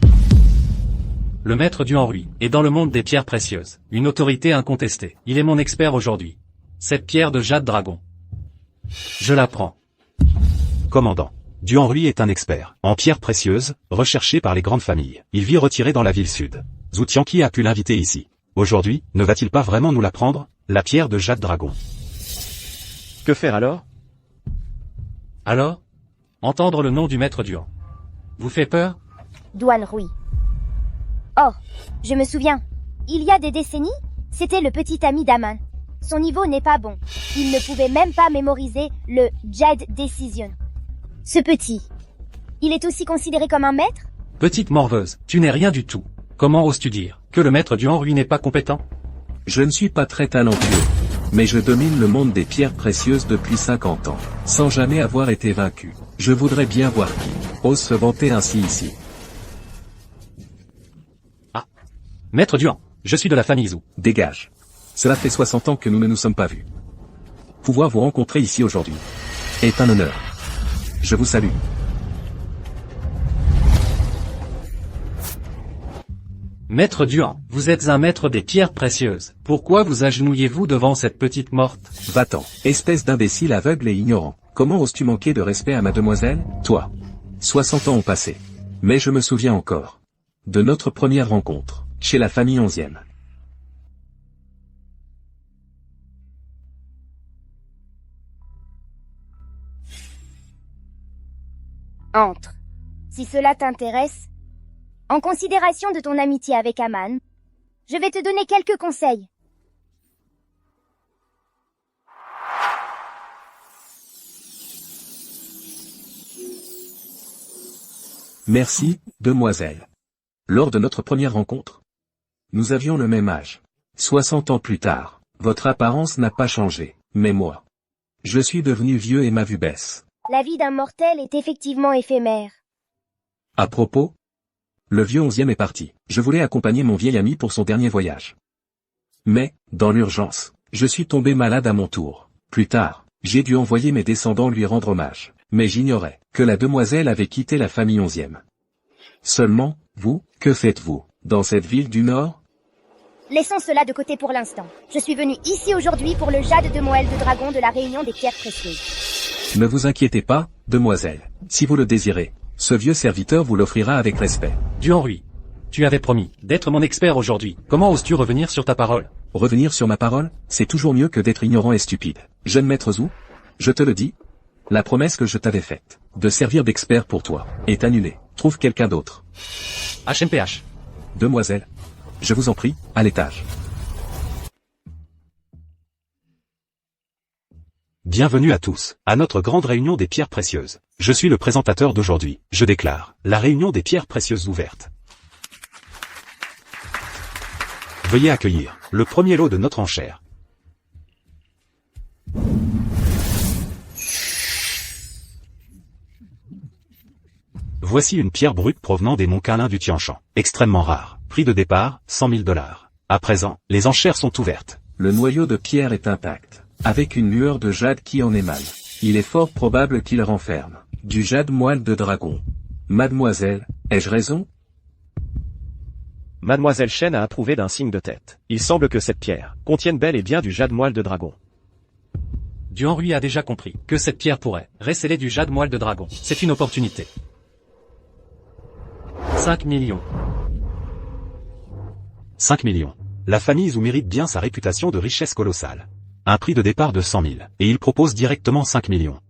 le maître Duanrui, est dans le monde des pierres précieuses, une autorité incontestée. Il est mon expert aujourd'hui. Cette pierre de jade dragon. Je la prends. Commandant. Duanrui est un expert en pierres précieuses, recherché par les grandes familles. Il vit retiré dans la ville sud. Zhu Tianqi a pu l'inviter ici. Aujourd'hui, ne va-t-il pas vraiment nous la prendre, la pierre de jade dragon? Que faire alors? Alors? Entendre le nom du maître Duan vous fait peur? Duanrui. Oh, je me souviens. Il y a des décennies, c'était le petit ami d'Aman. Son niveau n'est pas bon. Il ne pouvait même pas mémoriser le Jade Decision. Ce petit. Il est aussi considéré comme un maître? Petite morveuse, tu n'es rien du tout. Comment oses-tu dire que le maître Duanrui n'est pas compétent? Je ne suis pas très talentueux, mais je domine le monde des pierres précieuses depuis 50 ans, sans jamais avoir été vaincu. Je voudrais bien voir qui ose se vanter ainsi ici. Maître Duan, je suis de la famille Zhu. Dégage. Cela fait 60 ans que nous ne nous sommes pas vus. Pouvoir vous rencontrer ici aujourd'hui est un honneur. Je vous salue. Maître Duan, vous êtes un maître des pierres précieuses. Pourquoi vous agenouillez-vous devant cette petite morte? Va-t'en, espèce d'imbécile aveugle et ignorant. Comment oses-tu manquer de respect à mademoiselle, toi? 60 ans ont passé. Mais je me souviens encore de notre première rencontre, chez la famille 11e. Entre. Si cela t'intéresse, en considération de ton amitié avec Aman, je vais te donner quelques conseils. Merci, demoiselle. Lors de notre première rencontre, nous avions le même âge. 60 ans plus tard, votre apparence n'a pas changé, mais moi, je suis devenu vieux et ma vue baisse. La vie d'un mortel est effectivement éphémère. À propos, le vieux 11e est parti. Je voulais accompagner mon vieil ami pour son dernier voyage. Mais, dans l'urgence, je suis tombé malade à mon tour. Plus tard, j'ai dû envoyer mes descendants lui rendre hommage. Mais j'ignorais que la demoiselle avait quitté la famille 11e. Seulement, vous, que faites-vous dans cette ville du Nord? Laissons cela de côté pour l'instant. Je suis venu ici aujourd'hui pour le jade de moelle de dragon de la réunion des pierres précieuses. Ne vous inquiétez pas, demoiselle. Si vous le désirez, ce vieux serviteur vous l'offrira avec respect. Duan Rui, tu avais promis d'être mon expert aujourd'hui. Comment oses-tu revenir sur ta parole? Revenir sur ma parole, c'est toujours mieux que d'être ignorant et stupide. Jeune maître Zhu, je te le dis, la promesse que je t'avais faite, de servir d'expert pour toi, est annulée. Trouve quelqu'un d'autre. HMPH. Demoiselle, je vous en prie, à l'étage. Bienvenue à tous, à notre grande réunion des pierres précieuses. Je suis le présentateur d'aujourd'hui. Je déclare la réunion des pierres précieuses ouverte. Veuillez accueillir le premier lot de notre enchère. Voici une pierre brute provenant des monts Kalin du Tianshan. Extrêmement rare. Prix de départ, 100 000 $. À présent, les enchères sont ouvertes. Le noyau de pierre est intact, avec une lueur de jade qui en émane. Il est fort probable qu'il renferme du jade moelle de dragon. Mademoiselle, ai-je raison? Mademoiselle Chen a approuvé d'un signe de tête. Il semble que cette pierre contienne bel et bien du jade moelle de dragon. Duan Rui a déjà compris que cette pierre pourrait récéler du jade moelle de dragon. C'est une opportunité. 5 millions. 5 millions. La famille Zhu mérite bien sa réputation de richesse colossale. Un prix de départ de 100 000, et il propose directement 5 millions.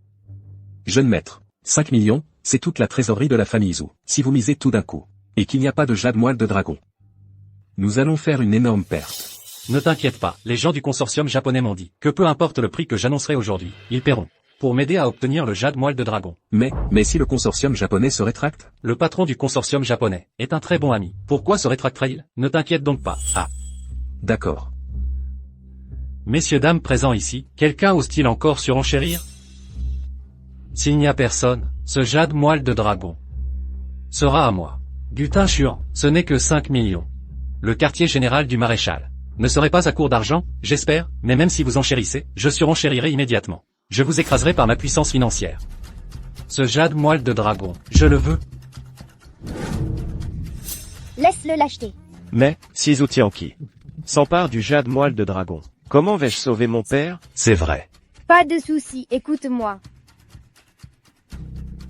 Jeune maître, 5 millions, c'est toute la trésorerie de la famille Zhu. Si vous misez tout d'un coup, et qu'il n'y a pas de jade moelle de dragon, nous allons faire une énorme perte. Ne t'inquiète pas, les gens du consortium japonais m'ont dit que peu importe le prix que j'annoncerai aujourd'hui, ils paieront pour m'aider à obtenir le jade moelle de dragon. Mais si le consortium japonais se rétracte? Le patron du consortium japonais est un très bon ami. Pourquoi se rétracterait-il? Ne t'inquiète donc pas. Ah. D'accord. Messieurs dames présents ici, quelqu'un ose-t-il encore surenchérir? S'il n'y a personne, ce jade moelle de dragon sera à moi. Gutin Chuan, ce n'est que 5 millions. Le quartier général du maréchal ne serait pas à court d'argent, j'espère, mais même si vous enchérissez, je surenchérirai immédiatement. Je vous écraserai par ma puissance financière. Ce jade moelle de dragon, je le veux. Laisse-le l'acheter. Mais, si Zhu Tianqi s'empare du jade moelle de dragon, comment vais-je sauver mon père? C'est vrai. Pas de souci, écoute-moi.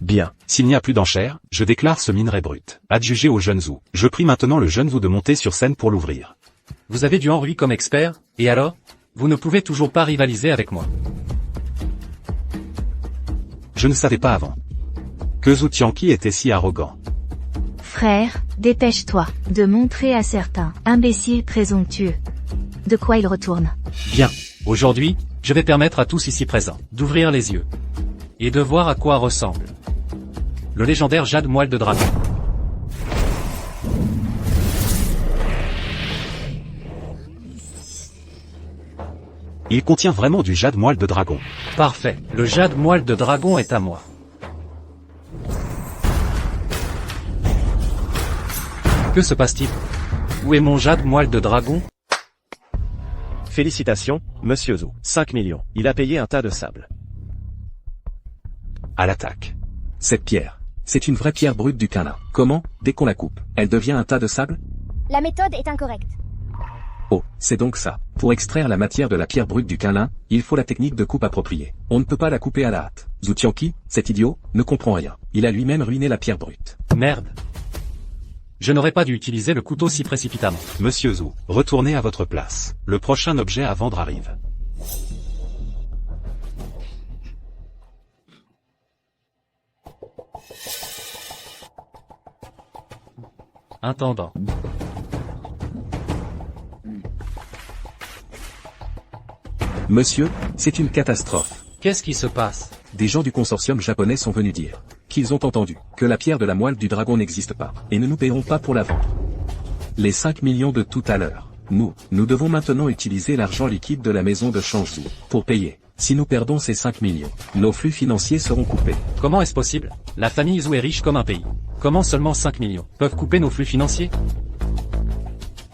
Bien. S'il n'y a plus d'enchères, je déclare ce minerai brut adjugé au jeune Zhu. Je prie maintenant le jeune Zhu de monter sur scène pour l'ouvrir. Vous avez Duan Rui comme expert, et alors? Vous ne pouvez toujours pas rivaliser avec moi. Je ne savais pas avant que Zhu Tianqi était si arrogant. Frère, dépêche-toi de montrer à certains imbéciles présomptueux de quoi il retourne. Bien. Aujourd'hui, je vais permettre à tous ici présents d'ouvrir les yeux et de voir à quoi ressemble le légendaire jade moelle de dragon. Il contient vraiment du jade moelle de dragon. Parfait. Le jade moelle de dragon est à moi. Que se passe-t-il? Où est mon jade moelle de dragon? Félicitations, monsieur Zhou. 5 millions. Il a payé un tas de sable. À l'attaque. Cette pierre, c'est une vraie pierre brute du Quinlin. Comment, dès qu'on la coupe, elle devient un tas de sable? La méthode est incorrecte. Oh, c'est donc ça. Pour extraire la matière de la pierre brute du Quinlin, il faut la technique de coupe appropriée. On ne peut pas la couper à la hâte. Zhu Tianqi, cet idiot, ne comprend rien. Il a lui-même ruiné la pierre brute. Merde. Je n'aurais pas dû utiliser le couteau si précipitamment. Monsieur Zhou, retournez à votre place. Le prochain objet à vendre arrive. Intendant. Monsieur, c'est une catastrophe. Qu'est-ce qui se passe? Des gens du consortium japonais sont venus dire qu'ils ont entendu que la pierre de la moelle du dragon n'existe pas, et ne nous paieront pas pour la vendre. Les 5 millions de tout à l'heure. Nous devons maintenant utiliser l'argent liquide de la maison de change Zhou pour payer. Si nous perdons ces 5 millions, nos flux financiers seront coupés. Comment est-ce possible? La famille Zhou est riche comme un pays. Comment seulement 5 millions peuvent couper nos flux financiers?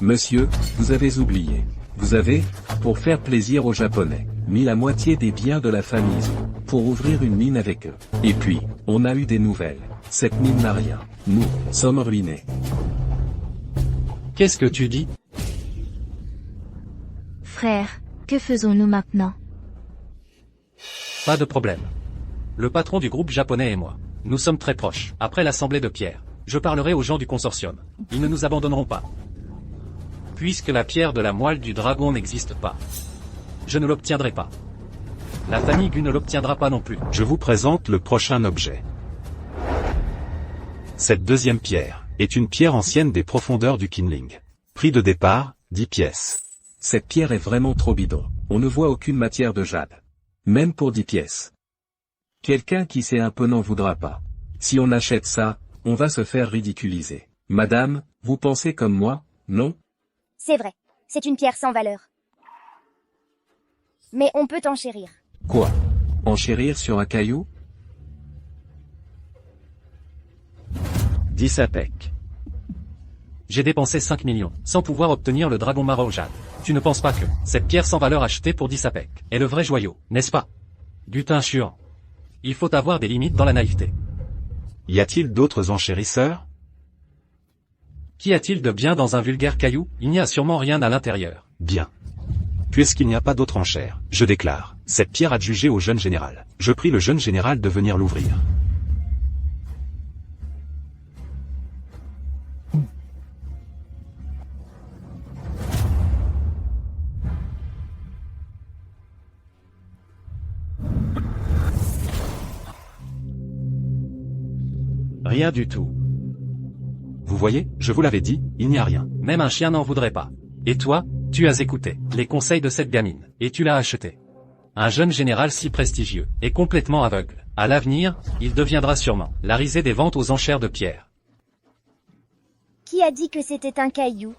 Monsieur, vous avez oublié. Vous avez, pour faire plaisir aux Japonais, mis la moitié des biens de la famille Zhou pour ouvrir une mine avec eux. Et puis, on a eu des nouvelles. Cette mine n'a rien. Nous sommes ruinés. Qu'est-ce que tu dis? Frère, que faisons-nous maintenant? Pas de problème. Le patron du groupe japonais et moi, nous sommes très proches. Après l'assemblée de pierre, je parlerai aux gens du consortium. Ils ne nous abandonneront pas. Puisque la pierre de la moelle du dragon n'existe pas, je ne l'obtiendrai pas. La famille Gu ne l'obtiendra pas non plus. Je vous présente le prochain objet. Cette deuxième pierre est une pierre ancienne des profondeurs du Qinling. Prix de départ, 10 pièces. Cette pierre est vraiment trop bidon. On ne voit aucune matière de jade. Même pour 10 pièces. Quelqu'un qui sait un peu n'en voudra pas. Si on achète ça, on va se faire ridiculiser. Madame, vous pensez comme moi, non? C'est vrai, c'est une pierre sans valeur. Mais on peut enchérir. Quoi? Enchérir sur un caillou? 10 sapèques. J'ai dépensé 5 millions, sans pouvoir obtenir le dragon mara au jade. Tu ne penses pas que cette pierre sans valeur achetée pour 10 sapèques est le vrai joyau, n'est-ce pas? Butin chiant. Il faut avoir des limites dans la naïveté. Y a-t-il d'autres enchérisseurs? Qu'y a-t-il de bien dans un vulgaire caillou? Il n'y a sûrement rien à l'intérieur. Bien. Puisqu'il n'y a pas d'autre enchère, je déclare cette pierre adjugée au jeune général. Je prie le jeune général de venir l'ouvrir. Rien du tout. Vous voyez, je vous l'avais dit, il n'y a rien. Même un chien n'en voudrait pas. Et toi, tu as écouté les conseils de cette gamine, et tu l'as acheté. Un jeune général si prestigieux est complètement aveugle. À l'avenir, il deviendra sûrement la risée des ventes aux enchères de pierre. Qui a dit que c'était un caillou?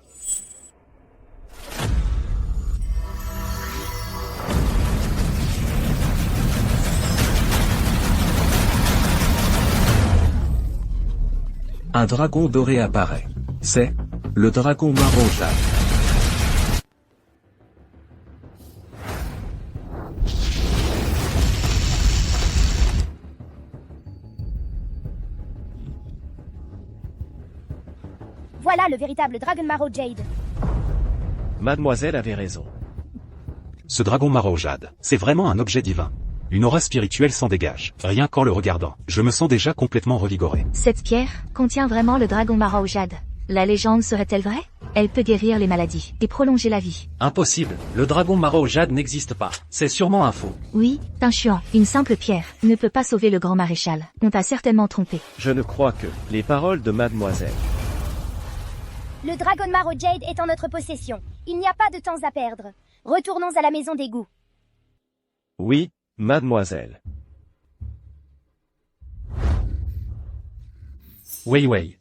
Un dragon doré apparaît. C'est le dragon marron jade. Voilà le véritable Dragon Marrow Jade. Mademoiselle avait raison. Ce dragon mara au jade, c'est vraiment un objet divin. Une aura spirituelle s'en dégage. Rien qu'en le regardant, je me sens déjà complètement revigoré. Cette pierre contient vraiment le dragon mara au jade. La légende serait-elle vraie? Elle peut guérir les maladies et prolonger la vie. Impossible, le dragon mara au jade n'existe pas. C'est sûrement un faux. Oui, Tinchuan, une simple pierre ne peut pas sauver le grand maréchal. On t'a certainement trompé. Je ne crois que les paroles de mademoiselle. Le Dragon Marrow Jade est en notre possession. Il n'y a pas de temps à perdre. Retournons à la maison d'égout. Oui, mademoiselle. Wei Wei.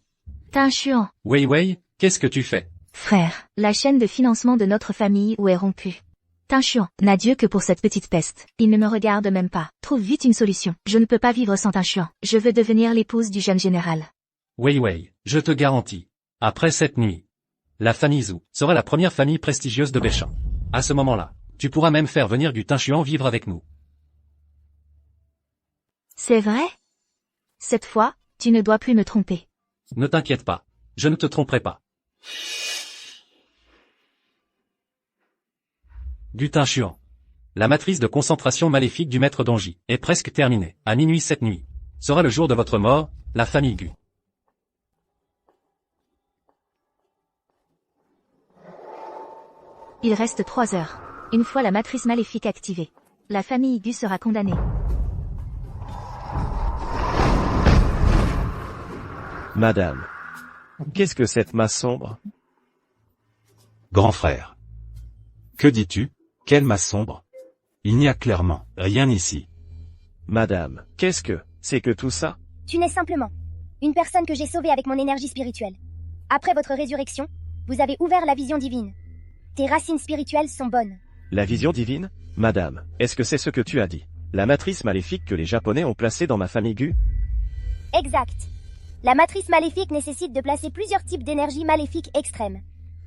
Tinchuan, Wei Wei, qu'est-ce que tu fais? frère, la chaîne de financement de notre famille où est rompue. Tinchuan, n'a Dieu que pour cette petite peste. Il ne me regarde même pas. Trouve vite une solution. Je ne peux pas vivre sans Tinchuan. Je veux devenir l'épouse du jeune général. Wei Wei, je te garantis Après cette nuit, la famille Zhou sera la première famille prestigieuse de Bêchamp. À ce moment-là, tu pourras même faire venir Gu Tinshuan vivre avec nous. C'est vrai? Cette fois, tu ne dois plus me tromper. Ne t'inquiète pas, je ne te tromperai pas. Gu Tinshuan. La matrice de concentration maléfique du maître Donji est presque terminée. À minuit cette nuit sera le jour de votre mort, la famille Gu. Il reste 3 heures. Une fois la matrice maléfique activée, la famille Gu sera condamnée. Madame. Qu'est-ce que cette masse sombre? Grand frère. Que dis-tu? Quelle masse sombre? Il n'y a clairement rien ici. Madame, qu'est-ce que c'est que tout ça? Tu n'es simplement une personne que j'ai sauvée avec mon énergie spirituelle. Après votre résurrection, vous avez ouvert la vision divine. Tes racines spirituelles sont bonnes. La vision divine? Madame, est-ce que c'est ce que tu as dit? La matrice maléfique que les Japonais ont placée dans ma famille Gu? Exact. La matrice maléfique nécessite de placer plusieurs types d'énergie maléfique extrême.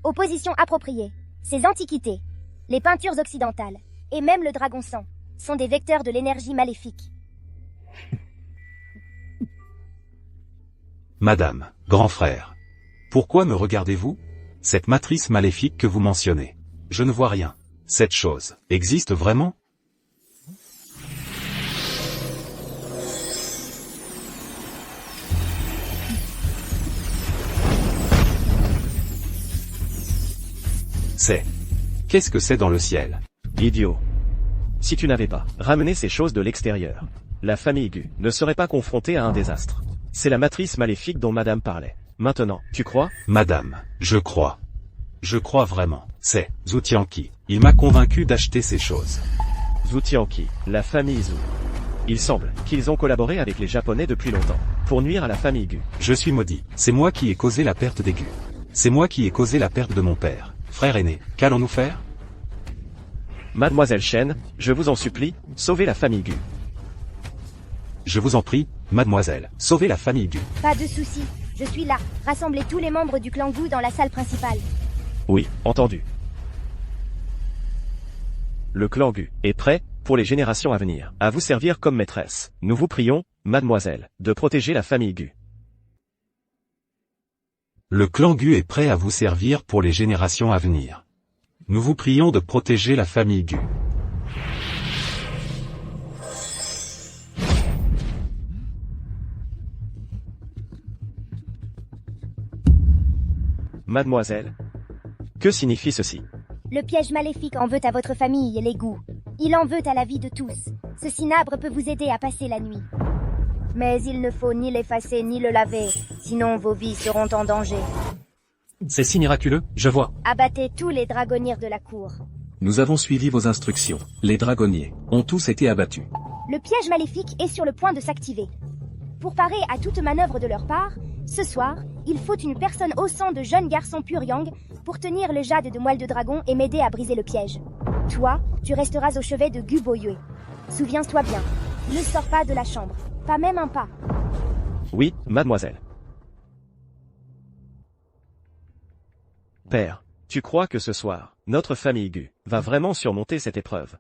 Aux positions appropriées. Ces antiquités, les peintures occidentales, et même le dragon sang, sont des vecteurs de l'énergie maléfique. Madame, grand frère. Pourquoi me regardez-vous? Cette matrice maléfique que vous mentionnez. Je ne vois rien. Cette chose existe vraiment? Qu'est-ce que c'est dans le ciel? Idiot. Si tu n'avais pas ramené ces choses de l'extérieur, la famille Gu ne serait pas confrontée à un désastre. C'est la matrice maléfique dont madame parlait. Maintenant, tu crois? Madame, je crois. Je crois vraiment. C'est Zhu Tianqi. Il m'a convaincu d'acheter ces choses. Zhu Tianqi, la famille Zhu. Il semble qu'ils ont collaboré avec les Japonais depuis longtemps, pour nuire à la famille Gu. Je suis maudit. C'est moi qui ai causé la perte des Gu. C'est moi qui ai causé la perte de mon père. Frère aîné, qu'allons-nous faire? Mademoiselle Shen, je vous en supplie, sauvez la famille Gu. Je vous en prie, mademoiselle, sauvez la famille Gu. Pas de souci, je suis là. Rassemblez tous les membres du clan Gu dans la salle principale. Oui, entendu. Le clan Gu est prêt, pour les générations à venir, à vous servir comme maîtresse. Nous vous prions, mademoiselle, de protéger la famille Gu. Le clan Gu est prêt à vous servir pour les générations à venir. Nous vous prions de protéger la famille Gu. Mademoiselle, que signifie ceci? Le piège maléfique en veut à votre famille, les Gu. Il en veut à la vie de tous. Ce cinabre peut vous aider à passer la nuit. Mais il ne faut ni l'effacer ni le laver, sinon vos vies seront en danger. C'est si miraculeux, je vois. Abattez tous les dragonniers de la cour. Nous avons suivi vos instructions. Les dragonniers ont tous été abattus. Le piège maléfique est sur le point de s'activer. Pour parer à toute manœuvre de leur part, ce soir, il faut une personne au sang de jeune garçon pur yang pour tenir le jade de moelle de dragon et m'aider à briser le piège. Toi, tu resteras au chevet de Gu Boyue. Souviens-toi bien, ne sors pas de la chambre, pas même un pas. Oui, mademoiselle. Père, tu crois que ce soir, notre famille Gu va vraiment surmonter cette épreuve?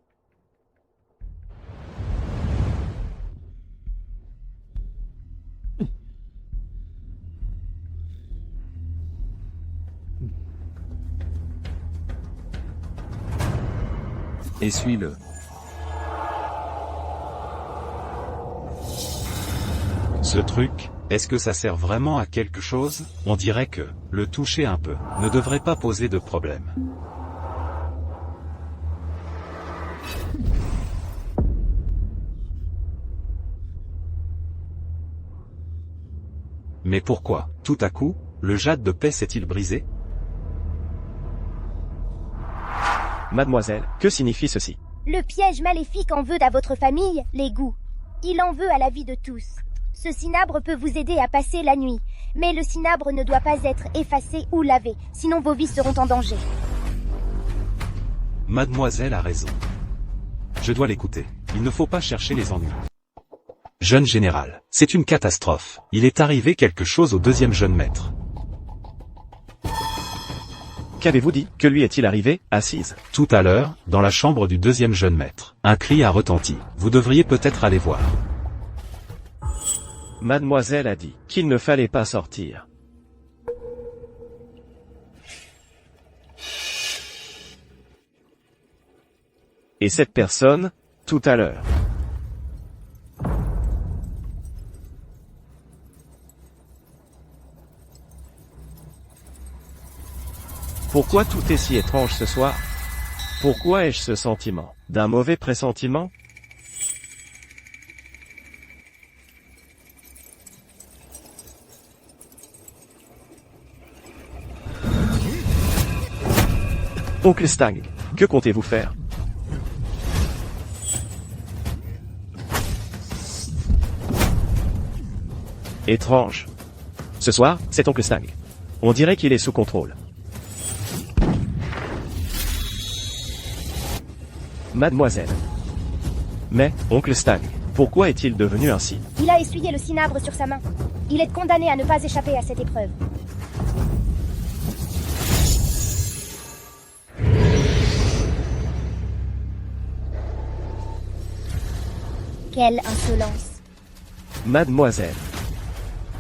Essuie-le. Ce truc, est-ce que ça sert vraiment à quelque chose? On dirait que, le toucher un peu, ne devrait pas poser de problème. Mais pourquoi, tout à coup, le jade de paix s'est-il brisé? Mademoiselle, que signifie ceci? Le piège maléfique en veut à votre famille, les Gu. Il en veut à la vie de tous. Ce cinabre peut vous aider à passer la nuit, mais le cinabre ne doit pas être effacé ou lavé, sinon vos vies seront en danger. Mademoiselle a raison. Je dois l'écouter. Il ne faut pas chercher les ennuis. Jeune général, c'est une catastrophe. Il est arrivé quelque chose au deuxième jeune maître. Qu'avez-vous dit? Que lui est-il arrivé, assise? Tout à l'heure, dans la chambre du deuxième jeune maître, un cri a retenti. Vous devriez peut-être aller voir. Mademoiselle a dit qu'il ne fallait pas sortir. Et cette personne, tout à l'heure. Pourquoi tout est si étrange ce soir? Pourquoi ai-je ce sentiment? D'un mauvais pressentiment? Oncle Stang, que comptez-vous faire? Étrange. Ce soir, c'est Oncle Stang. On dirait qu'il est sous contrôle. Mademoiselle. Mais, Oncle Stang, pourquoi est-il devenu ainsi? Il a essuyé le cinabre sur sa main. Il est condamné à ne pas échapper à cette épreuve. Quelle insolence. Mademoiselle.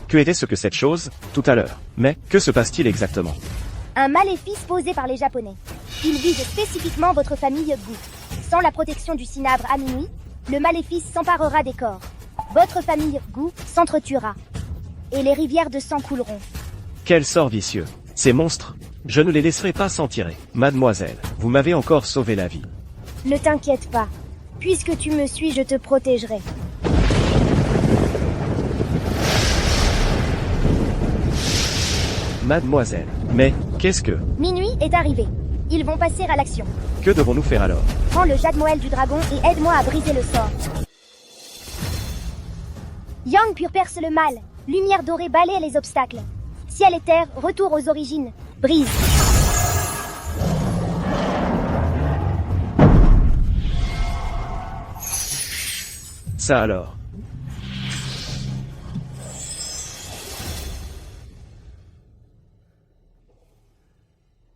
Que était-ce que cette chose, tout à l'heure? Mais, que se passe-t-il exactement? Un maléfice posé par les Japonais. Il vise spécifiquement votre famille Gu. Sans la protection du cinabre à minuit, le maléfice s'emparera des corps. Votre famille Gu s'entretuera. Et les rivières de sang couleront. Quel sort vicieux. Ces monstres. Je ne les laisserai pas s'en tirer. Mademoiselle, vous m'avez encore sauvé la vie. Ne t'inquiète pas. Puisque tu me suis, je te protégerai. Mademoiselle. Mais, qu'est-ce que... Minuit est arrivé. Ils vont passer à l'action. Que devons-nous faire alors? Prends le jade Moël du dragon et aide-moi à briser le sort. Yang pur perce le mal. Lumière dorée balaie les obstacles. Ciel et terre, retour aux origines. Brise. Ça alors.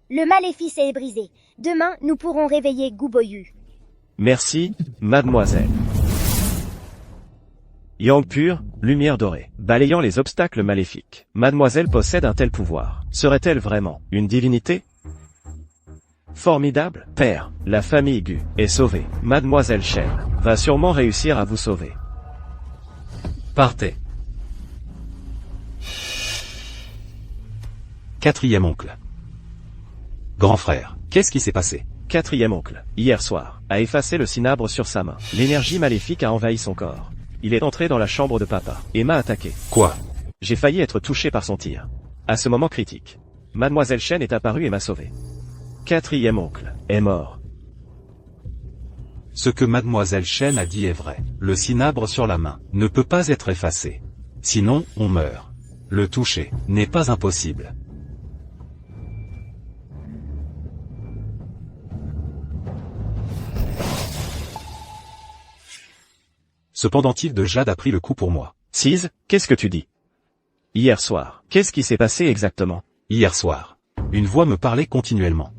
Le maléfice est brisé. Demain, nous pourrons réveiller Gu Boyu. Merci, mademoiselle. Yang pur, lumière dorée, balayant les obstacles maléfiques. Mademoiselle possède un tel pouvoir. Serait-elle vraiment une divinité? Formidable. Père, la famille Gu est sauvée. Mademoiselle Shen va sûrement réussir à vous sauver. Partez. Quatrième oncle. Grand frère, qu'est-ce qui s'est passé? Quatrième oncle, hier soir, a effacé le cinabre sur sa main. L'énergie maléfique a envahi son corps. Il est entré dans la chambre de papa et m'a attaqué. Quoi? J'ai failli être touché par son tir. À ce moment critique, Mademoiselle Shen est apparue et m'a sauvé. Quatrième oncle est mort. Ce que Mademoiselle Shen a dit est vrai. Le cinabre sur la main ne peut pas être effacé. Sinon, on meurt. Le toucher n'est pas impossible. Ce pendentif de jade a pris le coup pour moi. Cise, qu'est-ce que tu dis? Hier soir, qu'est-ce qui s'est passé exactement? Hier soir, une voix me parlait continuellement,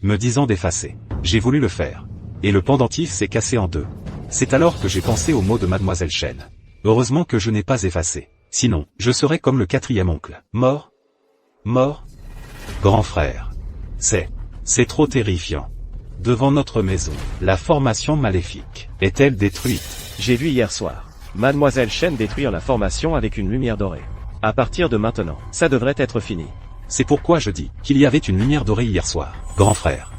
me disant d'effacer. J'ai voulu le faire. Et le pendentif s'est cassé en deux. C'est alors que j'ai pensé aux mots de Mademoiselle Shen. Heureusement que je n'ai pas effacé. Sinon, je serais comme le quatrième oncle. Mort? Mort? Grand frère. C'est trop terrifiant. Devant notre maison, la formation maléfique est-elle détruite? J'ai vu hier soir Mademoiselle Shen détruire la formation avec une lumière dorée. À partir de maintenant, ça devrait être fini. C'est pourquoi je dis qu'il y avait une lumière dorée hier soir. Grand frère.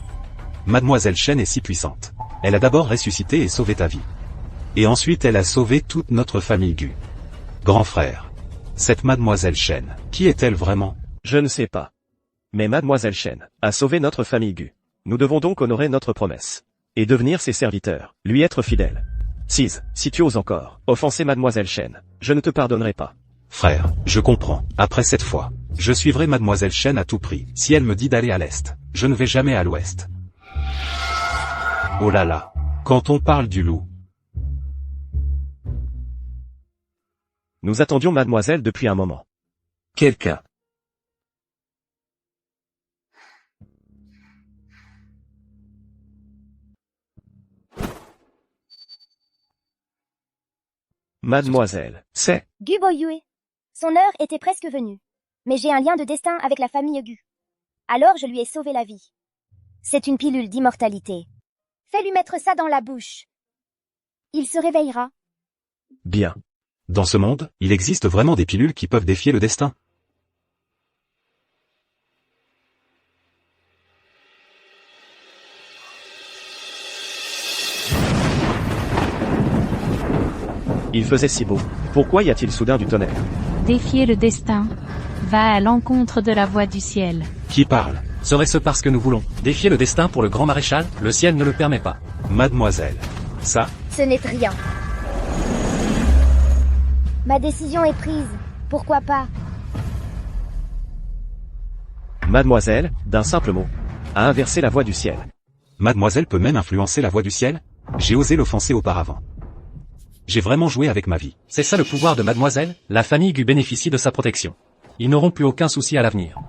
Mademoiselle Shen est si puissante. Elle a d'abord ressuscité et sauvé ta vie. Et ensuite elle a sauvé toute notre famille Gu. Grand frère. Cette Mademoiselle Shen, qui est-elle vraiment? Je ne sais pas. Mais Mademoiselle Shen a sauvé notre famille Gu. Nous devons donc honorer notre promesse. Et devenir ses serviteurs, lui être fidèles. Cise, si tu oses encore offenser Mademoiselle Shen, je ne te pardonnerai pas. Frère, je comprends. Après cette fois, je suivrai Mademoiselle Shen à tout prix. Si elle me dit d'aller à l'est, je ne vais jamais à l'ouest. Oh là là. Quand on parle du loup. Nous attendions Mademoiselle depuis un moment. Quelqu'un. Mademoiselle, c'est... Gu Boyue. Son heure était presque venue. Mais j'ai un lien de destin avec la famille Gu. Alors je lui ai sauvé la vie. C'est une pilule d'immortalité. Fais-lui mettre ça dans la bouche. Il se réveillera. Bien. Dans ce monde, il existe vraiment des pilules qui peuvent défier le destin. Il faisait si beau. Pourquoi y a-t-il soudain du tonnerre? Défier le destin. Va à l'encontre de la voix du ciel. Qui parle? Serait-ce parce que nous voulons défier le destin pour le grand maréchal? Le ciel ne le permet pas. Mademoiselle. Ça, Ce n'est rien. Ma décision est prise. Pourquoi pas? Mademoiselle, d'un simple mot, a inversé la voix du ciel. mademoiselle peut même influencer la voix du ciel? J'ai osé l'offenser auparavant. J'ai vraiment joué avec ma vie. C'est ça le pouvoir de mademoiselle, la famille Gu bénéficie de sa protection. Ils n'auront plus aucun souci à l'avenir.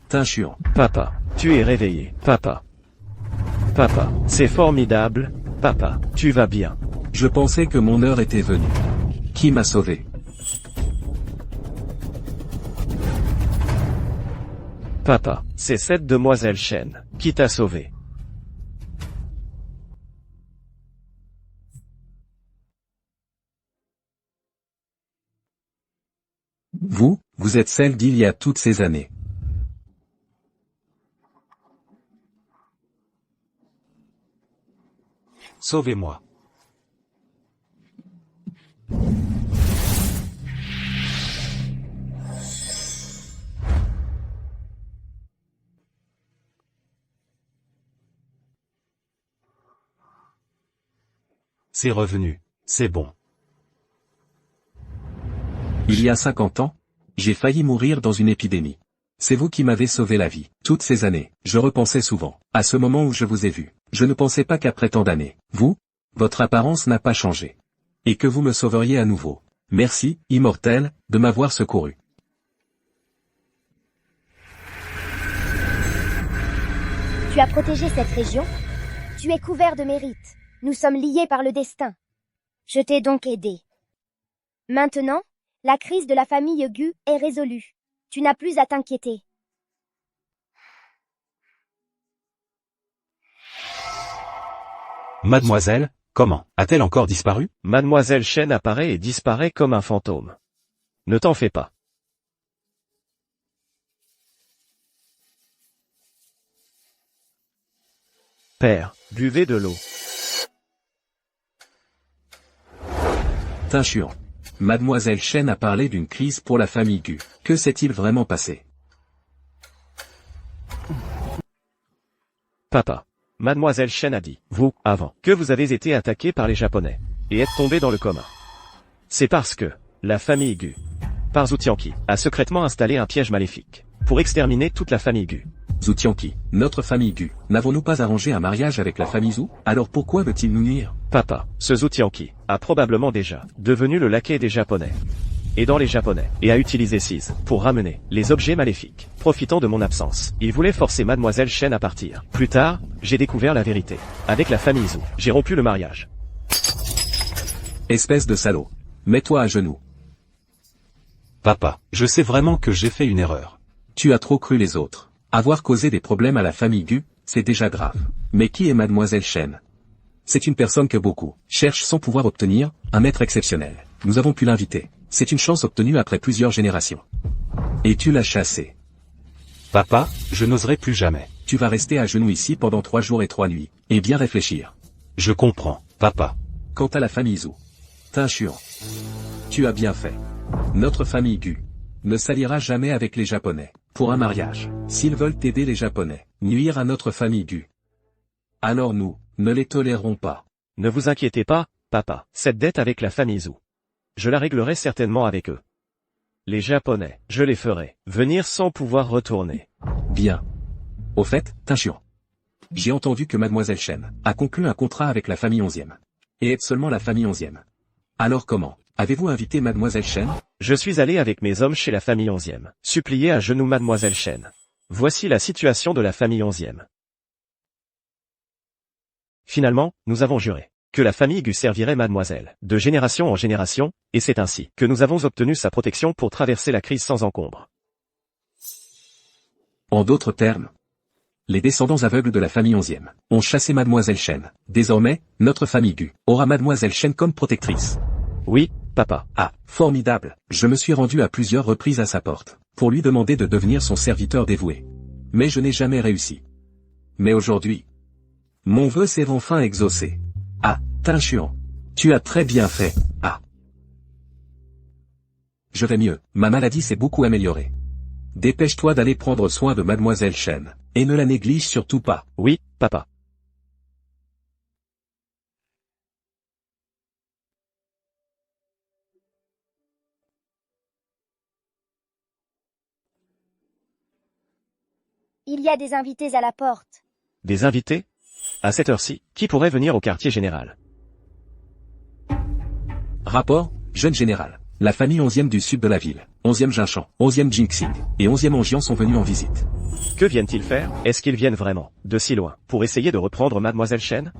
Tinchuan. Papa, tu es réveillé. Papa. Papa, c'est formidable. Papa, tu vas bien. Je pensais que mon heure était venue. Qui m'a sauvé? Papa, c'est cette demoiselle Chen qui t'a sauvé. Vous êtes celle d'il y a toutes ces années. Sauvez-moi. C'est revenu. C'est bon. Il y a 50 ans, j'ai failli mourir dans une épidémie. C'est vous qui m'avez sauvé la vie. Toutes ces années, je repensais souvent, à ce moment où je vous ai vu. Je ne pensais pas qu'après tant d'années, votre apparence n'a pas changé. Et que vous me sauveriez à nouveau. Merci, immortel, de m'avoir secouru. Tu as protégé cette région. Tu es couvert de mérite. Nous sommes liés par le destin. Je t'ai donc aidé. Maintenant, la crise de la famille Gu est résolue. Tu n'as plus à t'inquiéter. Mademoiselle, comment? A-t-elle encore disparu? Mademoiselle Chen apparaît et disparaît comme un fantôme. Ne t'en fais pas. Père, buvez de l'eau. Tinchuan. Mademoiselle Chen a parlé d'une crise pour la famille Gu. Que s'est-il vraiment passé? Papa. Mademoiselle Chen a dit, avant, que vous avez été attaqué par les Japonais, et êtes tombé dans le coma. C'est parce que, la famille Gu, par Zhu Tianqi, a secrètement installé un piège maléfique, pour exterminer toute la famille Gu. Zhu Tianqi, notre famille Gu, n'avons-nous pas arrangé un mariage avec la famille Zhu? Alors pourquoi veut-il nous nuire? Papa, ce Zhu Tianqi, a probablement déjà, devenu le laquais des Japonais. Et dans les Japonais, et a utilisé Seize, pour ramener, les objets maléfiques. Profitant de mon absence, il voulait forcer Mademoiselle Chen à partir. Plus tard, j'ai découvert la vérité. Avec la famille Zhu, j'ai rompu le mariage. Espèce de salaud. Mets-toi à genoux. Papa, je sais vraiment que j'ai fait une erreur. Tu as trop cru les autres. Avoir causé des problèmes à la famille Gu, c'est déjà grave. Mais qui est Mademoiselle Chen? C'est une personne que beaucoup cherchent sans pouvoir obtenir, un maître exceptionnel. Nous avons pu l'inviter. C'est une chance obtenue après plusieurs générations. Et tu l'as chassé. Papa, je n'oserai plus jamais. Tu vas rester à genoux ici pendant 3 jours et 3 nuits, et bien réfléchir. Je comprends, papa. Quant à la famille Zhu, Tinchuan, tu as bien fait. Notre famille Gu ne s'alliera jamais avec les Japonais. Pour un mariage, s'ils veulent aider les Japonais, nuire à notre famille Gu, alors nous, ne les tolérerons pas. Ne vous inquiétez pas, papa, cette dette avec la famille Zhu. Je la réglerai certainement avec eux. Les Japonais, je les ferai venir sans pouvoir retourner. Bien. Au fait, Tinchuan, j'ai entendu que Mademoiselle Chen a conclu un contrat avec la famille 11e. Et est seulement la famille 11e. Alors comment? Avez-vous invité Mademoiselle Chen? Je suis allé avec mes hommes chez la famille 11e, supplier à genoux mademoiselle Chen. Voici la situation de la famille 11e. Finalement, nous avons juré que la famille Gu servirait mademoiselle, de génération en génération, et c'est ainsi que nous avons obtenu sa protection pour traverser la crise sans encombre. En d'autres termes, les descendants aveugles de la famille 11e ont chassé mademoiselle Chen. Désormais, notre famille Gu aura mademoiselle Chen comme protectrice. Oui, papa. Ah, formidable. Je me suis rendu à plusieurs reprises à sa porte, pour lui demander de devenir son serviteur dévoué. Mais je n'ai jamais réussi. Mais aujourd'hui, mon vœu s'est enfin exaucé. Ah, Tinchuan. Tu as très bien fait. Ah. Je vais mieux, ma maladie s'est beaucoup améliorée. Dépêche-toi d'aller prendre soin de mademoiselle Chen, et ne la néglige surtout pas. Oui, papa. Il y a des invités à la porte. Des invités? À cette heure-ci, qui pourrait venir au quartier général? Rapport, jeune général. La famille 11e du sud de la ville, 11e Jinshan, 11e Jingxing, et 11e Anjian sont venus en visite. Que viennent-ils faire? Est-ce qu'ils viennent vraiment, de si loin, pour essayer de reprendre mademoiselle Chen?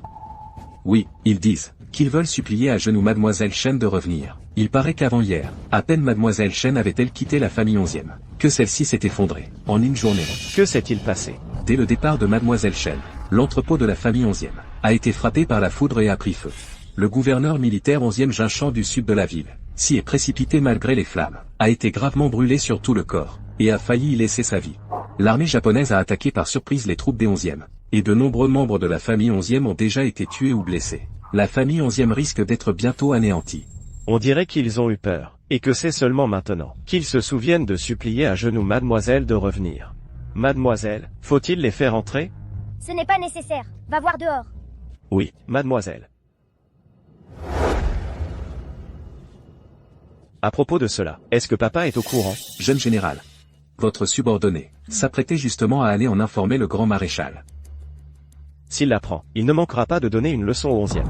Oui, ils disent qu'ils veulent supplier à genoux mademoiselle Chen de revenir. Il paraît qu'avant-hier, à peine mademoiselle Chen avait-elle quitté la famille 11e, que celle-ci s'est effondrée, en une journée. Que s'est-il passé? Dès le départ de mademoiselle Chen, l'entrepôt de la famille 11e a été frappé par la foudre et a pris feu. Le gouverneur militaire 11e Jinshan du sud de la ville s'y est précipité malgré les flammes, a été gravement brûlé sur tout le corps, et a failli y laisser sa vie. L'armée japonaise a attaqué par surprise les troupes des 11e, et de nombreux membres de la famille 11e ont déjà été tués ou blessés. La famille 11e risque d'être bientôt anéantie. On dirait qu'ils ont eu peur, et que c'est seulement maintenant qu'ils se souviennent de supplier à genoux mademoiselle de revenir. Mademoiselle, faut-il les faire entrer? Ce n'est pas nécessaire. Va voir dehors. Oui, mademoiselle. À propos de cela, est-ce que papa est au courant? Jeune général, votre subordonné s'apprêtait justement à aller en informer le grand maréchal. S'il l'apprend, il ne manquera pas de donner une leçon au 11e.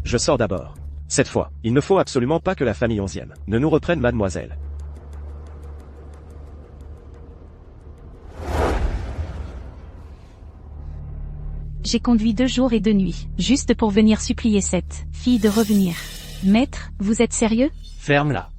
Je sors d'abord. Cette fois, il ne faut absolument pas que la famille 11e ne nous reprenne mademoiselle. J'ai conduit 2 jours et 2 nuits, juste pour venir supplier cette fille de revenir. Maître, vous êtes sérieux? Ferme-la.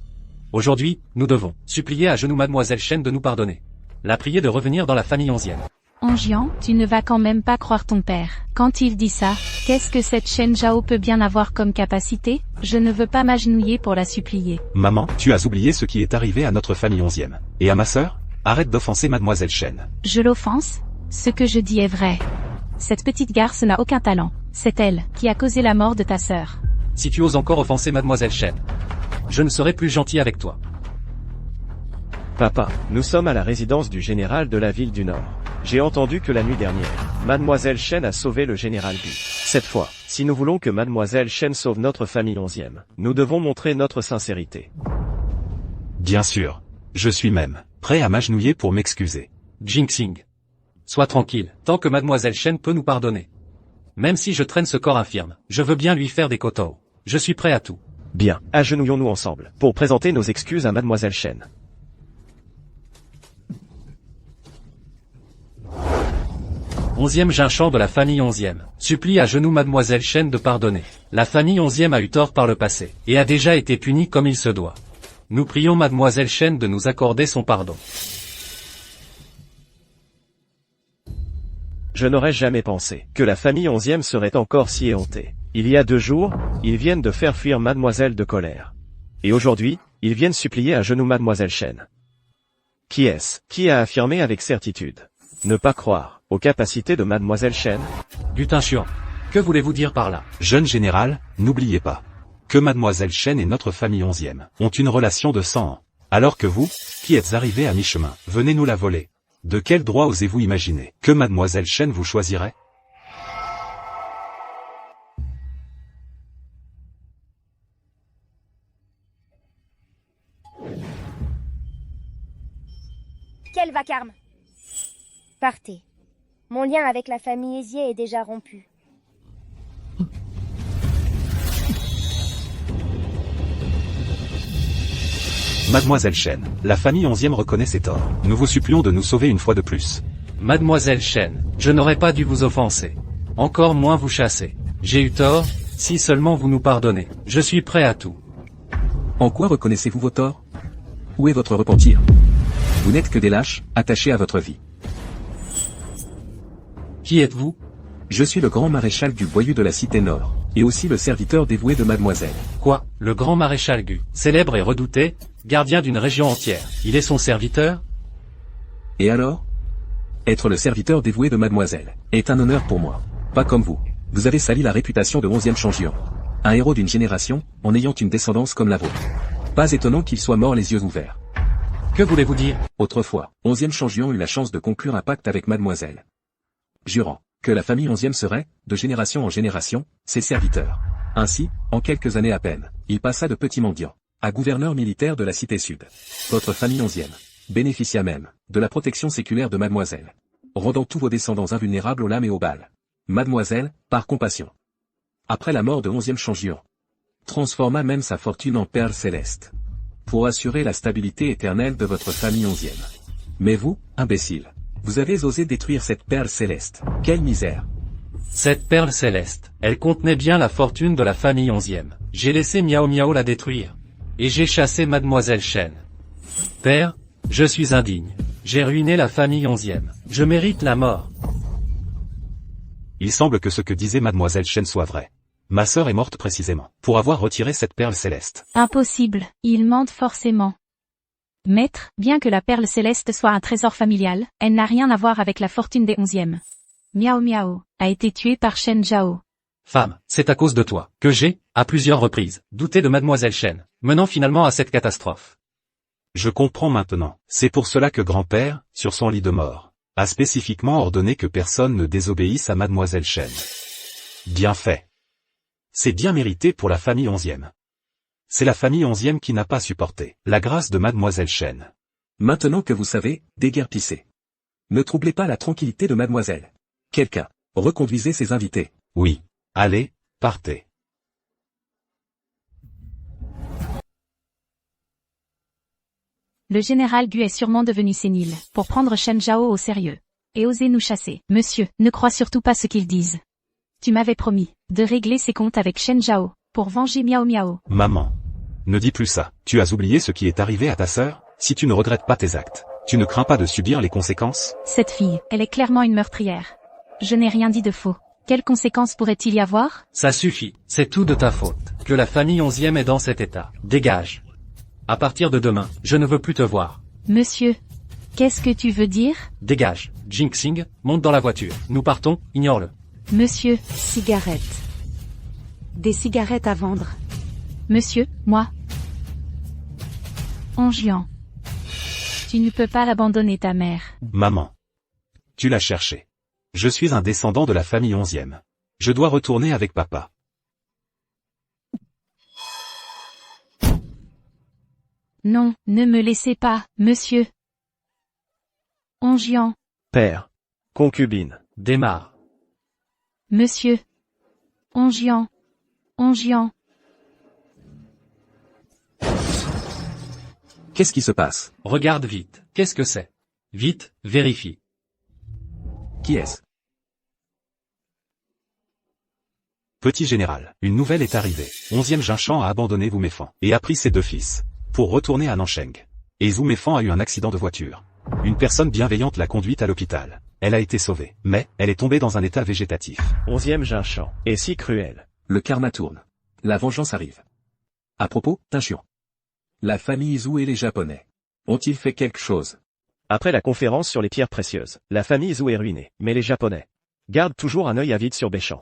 Aujourd'hui, nous devons supplier à genoux mademoiselle Chen de nous pardonner. La prier de revenir dans la famille 11e. Anjian, tu ne vas quand même pas croire ton père. Quand il dit ça, qu'est-ce que cette Chen Zhao peut bien avoir comme capacité? Je ne veux pas m'agenouiller pour la supplier. Maman, tu as oublié ce qui est arrivé à notre famille 11e. Et à ma sœur? Arrête d'offenser mademoiselle Chen. Je l'offense? Ce que je dis est vrai. Cette petite garce n'a aucun talent. C'est elle qui a causé la mort de ta sœur. Si tu oses encore offenser mademoiselle Chen, je ne serai plus gentil avec toi. Papa, nous sommes à la résidence du général de la ville du Nord. J'ai entendu que la nuit dernière, mademoiselle Chen a sauvé le général Gu. Cette fois, si nous voulons que mademoiselle Chen sauve notre famille 11e, nous devons montrer notre sincérité. Bien sûr. Je suis même prêt à m'agenouiller pour m'excuser. Jingxing. Sois tranquille, tant que mademoiselle Chen peut nous pardonner. Même si je traîne ce corps infirme, je veux bien lui faire des kotos. Je suis prêt à tout. Bien, agenouillons-nous ensemble, pour présenter nos excuses à mademoiselle Chen. Onzième Jinshan de la famille 11e, supplie à genoux mademoiselle Chen de pardonner. La famille 11e a eu tort par le passé, et a déjà été punie comme il se doit. Nous prions mademoiselle Chen de nous accorder son pardon. Je n'aurais jamais pensé que la famille 11e serait encore si éhontée. Il y a 2 jours, ils viennent de faire fuir mademoiselle de colère. Et aujourd'hui, ils viennent supplier à genoux mademoiselle Chen. Qui est-ce qui a affirmé avec certitude ne pas croire aux capacités de mademoiselle Chen? Du Tinchuan. Que voulez-vous dire par là? Jeune général, n'oubliez pas que mademoiselle Chen et notre famille 11e ont une relation de sang. Alors que vous, qui êtes arrivé à mi-chemin, venez nous la voler. De quel droit osez-vous imaginer que mademoiselle Chen vous choisirait? Quel vacarme! Partez. Mon lien avec la famille Ezier est déjà rompu. Mademoiselle Chen, la famille 11e reconnaît ses torts. Nous vous supplions de nous sauver une fois de plus. Mademoiselle Chen, je n'aurais pas dû vous offenser. Encore moins vous chasser. J'ai eu tort, si seulement vous nous pardonnez. Je suis prêt à tout. En quoi reconnaissez-vous vos torts? Où est votre repentir? Vous n'êtes que des lâches, attachés à votre vie. Qui êtes-vous? Je suis le grand maréchal du boyau de la Cité Nord, et aussi le serviteur dévoué de mademoiselle. Quoi? Le grand maréchal Gu, célèbre et redouté, gardien d'une région entière. Il est son serviteur? Et alors? Être le serviteur dévoué de mademoiselle est un honneur pour moi. Pas comme vous. Vous avez sali la réputation de 11e Changian. Un héros d'une génération, en ayant une descendance comme la vôtre. Pas étonnant qu'il soit mort les yeux ouverts. Que voulez-vous dire? Autrefois, 11e Changian eut la chance de conclure un pacte avec mademoiselle, jurant que la famille 11e serait, de génération en génération, ses serviteurs. Ainsi, en quelques années à peine, il passa de petit mendiant à gouverneur militaire de la Cité Sud. Votre famille 11e bénéficia même de la protection séculaire de mademoiselle, rendant tous vos descendants invulnérables aux lames et aux balles. Mademoiselle, par compassion, après la mort de 11e Changian, transforma même sa fortune en perles célestes, pour assurer la stabilité éternelle de votre famille 11e. Mais vous, imbécile, vous avez osé détruire cette perle céleste. Quelle misère! Cette perle céleste, elle contenait bien la fortune de la famille 11e. J'ai laissé Miao Miao la détruire. Et j'ai chassé Mademoiselle Chen. Père, je suis indigne. J'ai ruiné la famille 11e. Je mérite la mort. Il semble que ce que disait Mademoiselle Chen soit vrai. Ma sœur est morte précisément pour avoir retiré cette perle céleste. Impossible, il mente forcément. Maître, bien que la perle céleste soit un trésor familial, elle n'a rien à voir avec la fortune des 11e. Miao Miao a été tué par Shen Zhao. Femme, c'est à cause de toi que j'ai, à plusieurs reprises, douté de Mademoiselle Chen, menant finalement à cette catastrophe. Je comprends maintenant. C'est pour cela que grand-père, sur son lit de mort, a spécifiquement ordonné que personne ne désobéisse à Mademoiselle Chen. Bien fait. C'est bien mérité pour la famille 11e. C'est la famille 11e qui n'a pas supporté la grâce de Mademoiselle Chen. Maintenant que vous savez, déguerpissez. Ne troublez pas la tranquillité de mademoiselle. Quelqu'un, reconduisez ses invités. Oui. Allez, partez. Le général Gu est sûrement devenu sénile, pour prendre Shen Zhao au sérieux. Et oser nous chasser. Monsieur, ne crois surtout pas ce qu'ils disent. Tu m'avais promis de régler ses comptes avec Shen Zhao, pour venger Miao Miao. Maman. Ne dis plus ça. Tu as oublié ce qui est arrivé à ta sœur? Si tu ne regrettes pas tes actes, tu ne crains pas de subir les conséquences? Cette fille, elle est clairement une meurtrière. Je n'ai rien dit de faux. Quelles conséquences pourrait-il y avoir? Ça suffit, c'est tout de ta faute, que la famille 11e est dans cet état. Dégage. À partir de demain, je ne veux plus te voir. Monsieur, qu'est-ce que tu veux dire? Dégage. Jinxing, monte dans la voiture. Nous partons, ignore-le. Monsieur, Cigarettes. Des cigarettes à vendre. monsieur, moi. Onjian. Tu ne peux pas abandonner ta mère. Maman. Tu l'as cherché. Je suis un descendant de la famille 11e. Je dois retourner avec papa. Non, ne me laissez pas, monsieur. Onjian. Père. Concubine. Démarre. Monsieur. Onjian. Onjian. Qu'est-ce qui se passe? Regarde vite. Qu'est-ce que c'est? Vite, vérifie. Qui est-ce? Petit général, une nouvelle est arrivée. 11e Jinshan a abandonné Wu Meifan et a pris ses deux fils pour retourner à Nansheng. Et Wu Meifan a eu un accident de voiture. Une personne bienveillante l'a conduite à l'hôpital. Elle a été sauvée, mais elle est tombée dans un état végétatif. 11e Jinshan. Et si cruel. Le karma tourne. La vengeance arrive. À propos, Tinchion. La famille Zhou et les Japonais ont-ils fait quelque chose? Après la conférence sur les pierres précieuses, la famille Zhou est ruinée, mais les Japonais gardent toujours un œil avide sur Béchan.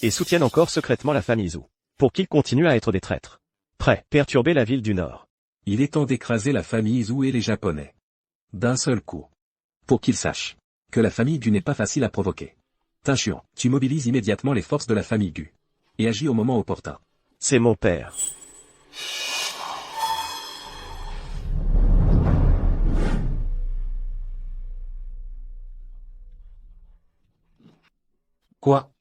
Et soutiennent encore secrètement la famille Zhou, pour qu'ils continuent à être des traîtres, prêts à perturber la ville du Nord. Il est temps d'écraser la famille Zhou et les Japonais. D'un seul coup. Pour qu'ils sachent que la famille Gu n'est pas facile à provoquer. Tinchion, tu mobilises immédiatement les forces de la famille Gu. Et agis au moment opportun. C'est mon père. Quoi?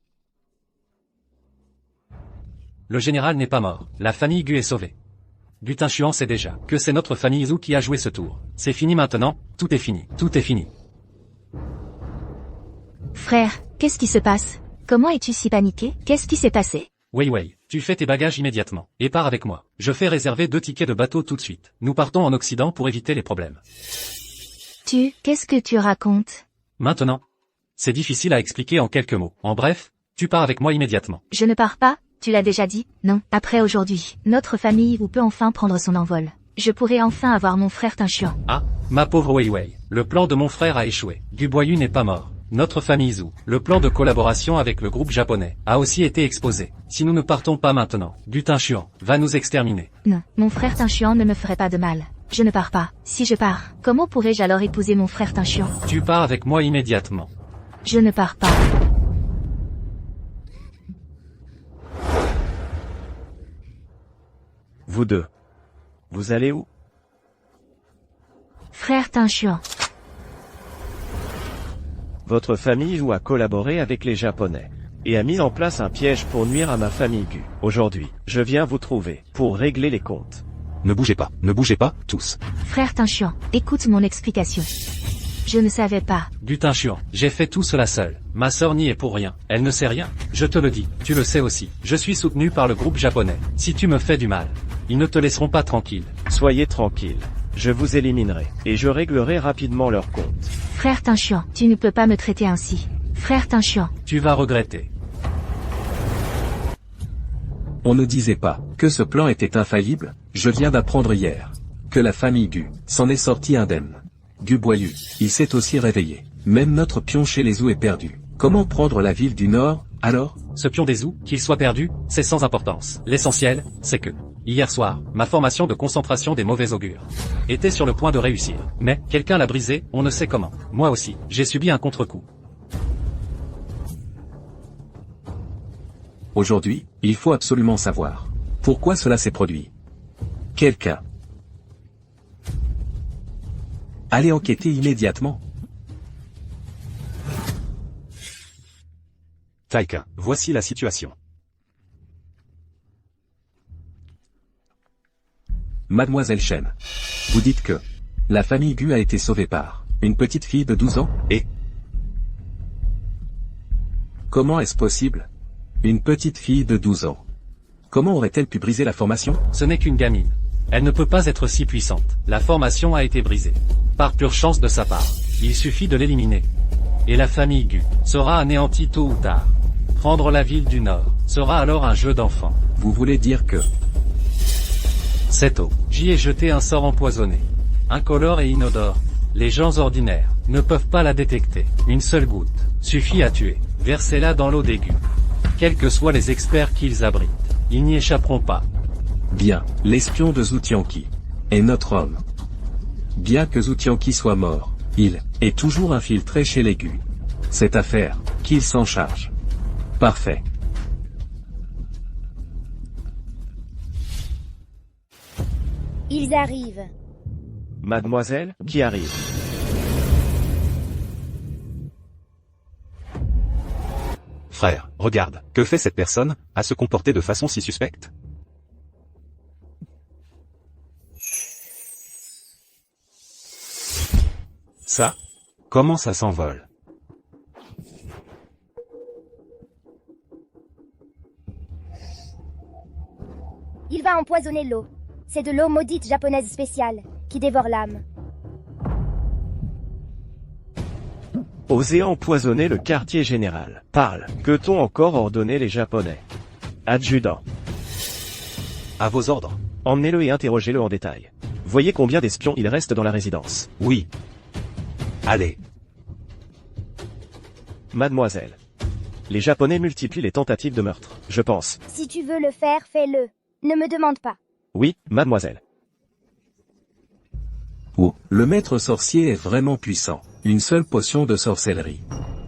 Le général n'est pas mort. La famille Gu est sauvée. Du Tinchuan sait déjà que c'est notre famille Zhu qui a joué ce tour. C'est fini maintenant, tout est fini, tout est fini. Frère, qu'est-ce qui se passe? Comment es-tu si paniqué? Qu'est-ce qui s'est passé? Wei Wei, tu fais tes bagages immédiatement, et pars avec moi. Je fais réserver 2 tickets de bateau tout de suite. Nous partons en Occident pour éviter les problèmes. Qu'est-ce que tu racontes? Maintenant. C'est difficile à expliquer en quelques mots. En bref, tu pars avec moi immédiatement. Je ne pars pas, tu l'as déjà dit, non. Après aujourd'hui, notre famille peut enfin prendre son envol. Je pourrai enfin avoir mon frère Tinchuan. Ah, ma pauvre Wei Wei, le plan de mon frère a échoué. Du Boyu n'est pas mort. Notre famille Zhu, le plan de collaboration avec le groupe japonais, a aussi été exposé. Si nous ne partons pas maintenant, du Tinchuan va nous exterminer. Non, mon frère Tinchuan ne me ferait pas de mal. Je ne pars pas. Si je pars, comment pourrais-je alors épouser mon frère Tinchuan? Tu pars avec moi immédiatement. Je ne pars pas. Vous deux. Vous allez où? Frère Tinchuan. Votre famille a collaboré avec les Japonais et a mis en place un piège pour nuire à ma famille Gu. Aujourd'hui, je viens vous trouver pour régler les comptes. Ne bougez pas, tous. Frère Tinchuan, écoute mon explication. Je ne savais pas. Du Tinchuan, j'ai fait tout cela seul. Ma sœur n'y est pour rien. Elle ne sait rien. Je te le dis, tu le sais aussi. Je suis soutenu par le groupe japonais. Si tu me fais du mal, ils ne te laisseront pas tranquille. Soyez tranquille. Je vous éliminerai et je réglerai rapidement leur compte. Frère Tinchuan, tu ne peux pas me traiter ainsi. Frère Tinchuan. Tu vas regretter. On ne disait pas que ce plan était infaillible. Je viens d'apprendre hier que la famille Gu s'en est sortie indemne. Gu Boyu, il s'est aussi réveillé. Même notre pion chez les Zhu est perdu. Comment prendre la ville du Nord, alors? Ce pion des Zhu, qu'il soit perdu, c'est sans importance. L'essentiel, c'est que, hier soir, ma formation de concentration des mauvais augures était sur le point de réussir. Mais, quelqu'un l'a brisé, on ne sait comment. Moi aussi, j'ai subi un contre-coup. Aujourd'hui, il faut absolument savoir pourquoi cela s'est produit. Quelqu'un. Allez enquêter immédiatement. Taika, voici la situation. Mademoiselle Shen. Vous dites que la famille Gu a été sauvée par une petite fille de 12 ans, Et comment est-ce possible? Une petite fille de 12 ans. Comment aurait-elle pu briser la formation? Ce n'est qu'une gamine. Elle ne peut pas être si puissante. La formation a été brisée. Par pure chance de sa part. Il suffit de l'éliminer. Et la famille Gu sera anéantie tôt ou tard. Prendre la ville du Nord sera alors un jeu d'enfant. Vous voulez dire que Cette eau, j'y ai jeté un sort empoisonné. Incolore et inodore. Les gens ordinaires ne peuvent pas la détecter. Une seule goutte suffit à tuer. Versez-la dans l'eau des Gu. Quels que soient les experts qu'ils abritent, ils n'y échapperont pas. bien, l'espion de Zhu Tianqi est notre homme. Bien que Zhu Tianqi soit mort, il est toujours infiltré chez les Gu. Cette affaire, qu'il s'en charge. Parfait. Ils arrivent. Mademoiselle, qui arrive? frère, regarde, que fait cette personne, à se comporter de façon si suspecte? Ça? Comment ça s'envole? Il va empoisonner l'eau. C'est de l'eau maudite japonaise spéciale, qui dévore l'âme. Osez empoisonner le quartier général. Parle. Que t'ont encore ordonné les Japonais? Adjudant. À vos ordres. Emmenez-le et interrogez-le en détail. Voyez combien d'espions il reste dans la résidence. Oui. Allez. Mademoiselle. Les Japonais multiplient les tentatives de meurtre, je pense. Si tu veux le faire, fais-le. Ne me demande pas. Oui, mademoiselle. Oh, le maître sorcier est vraiment puissant. Une seule potion de sorcellerie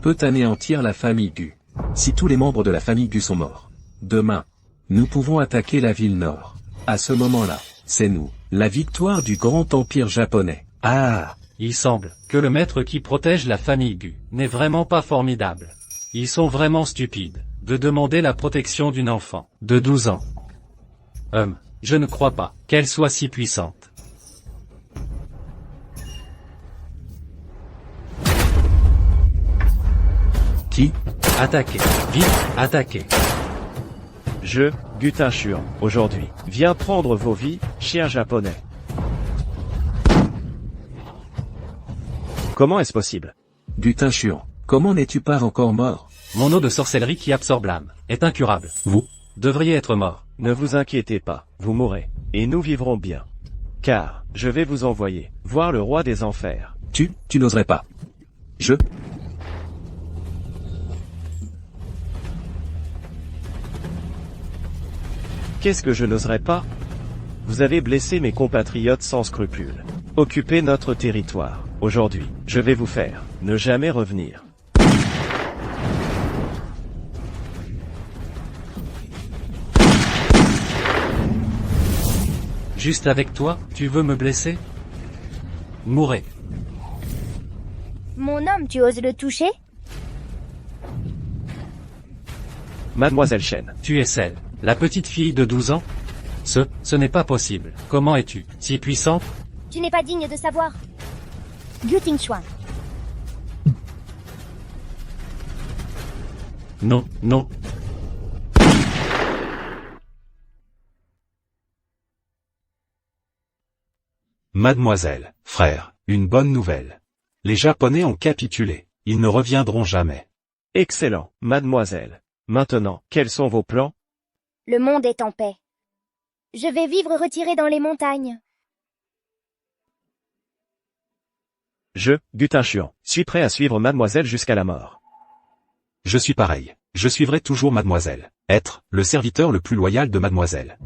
peut anéantir la famille Gu. Si tous les membres de la famille Gu sont morts, demain, nous pouvons attaquer la ville nord. À ce moment-là, c'est nous, la victoire du grand empire japonais. Ah! Il semble que le maître qui protège la famille Gu n'est vraiment pas formidable. Ils sont vraiment stupides de demander la protection d'une enfant de 12 ans. Je ne crois pas qu'elle soit si puissante. Qui? Attaquez. Vite, attaquez. Je, Gutin Chuan, aujourd'hui, viens prendre vos vies, chiens japonais. Comment est-ce possible? Gutin Chuan, comment n'es-tu pas encore mort? Mon eau de sorcellerie qui absorbe l'âme est incurable. Vous devriez être mort. Ne vous inquiétez pas, vous mourrez, et nous vivrons bien. Car, je vais vous envoyer, voir le roi des enfers. Tu n'oserais pas. Je? Qu'est-ce que je n'oserais pas? Vous avez blessé mes compatriotes sans scrupules. Occupez notre territoire. Aujourd'hui, je vais vous faire ne jamais revenir. Juste avec toi, tu veux me blesser? Mourrez. Mon homme, tu oses le toucher? Mademoiselle Shen, Tu es celle, la petite fille de 12 ans? Ce n'est pas possible. Comment es-tu si puissante? Tu n'es pas digne de savoir. Gutin Chuan. Non, non. Mademoiselle, frère, une bonne nouvelle. Les Japonais ont capitulé. Ils ne reviendront jamais. excellent, mademoiselle. Maintenant, quels sont vos plans? Le monde est en paix. Je vais vivre retiré dans les montagnes. Je, Gutin Chuan, suis prêt à suivre mademoiselle jusqu'à la mort. Je suis pareil. Je suivrai toujours mademoiselle. Être le serviteur le plus loyal de mademoiselle.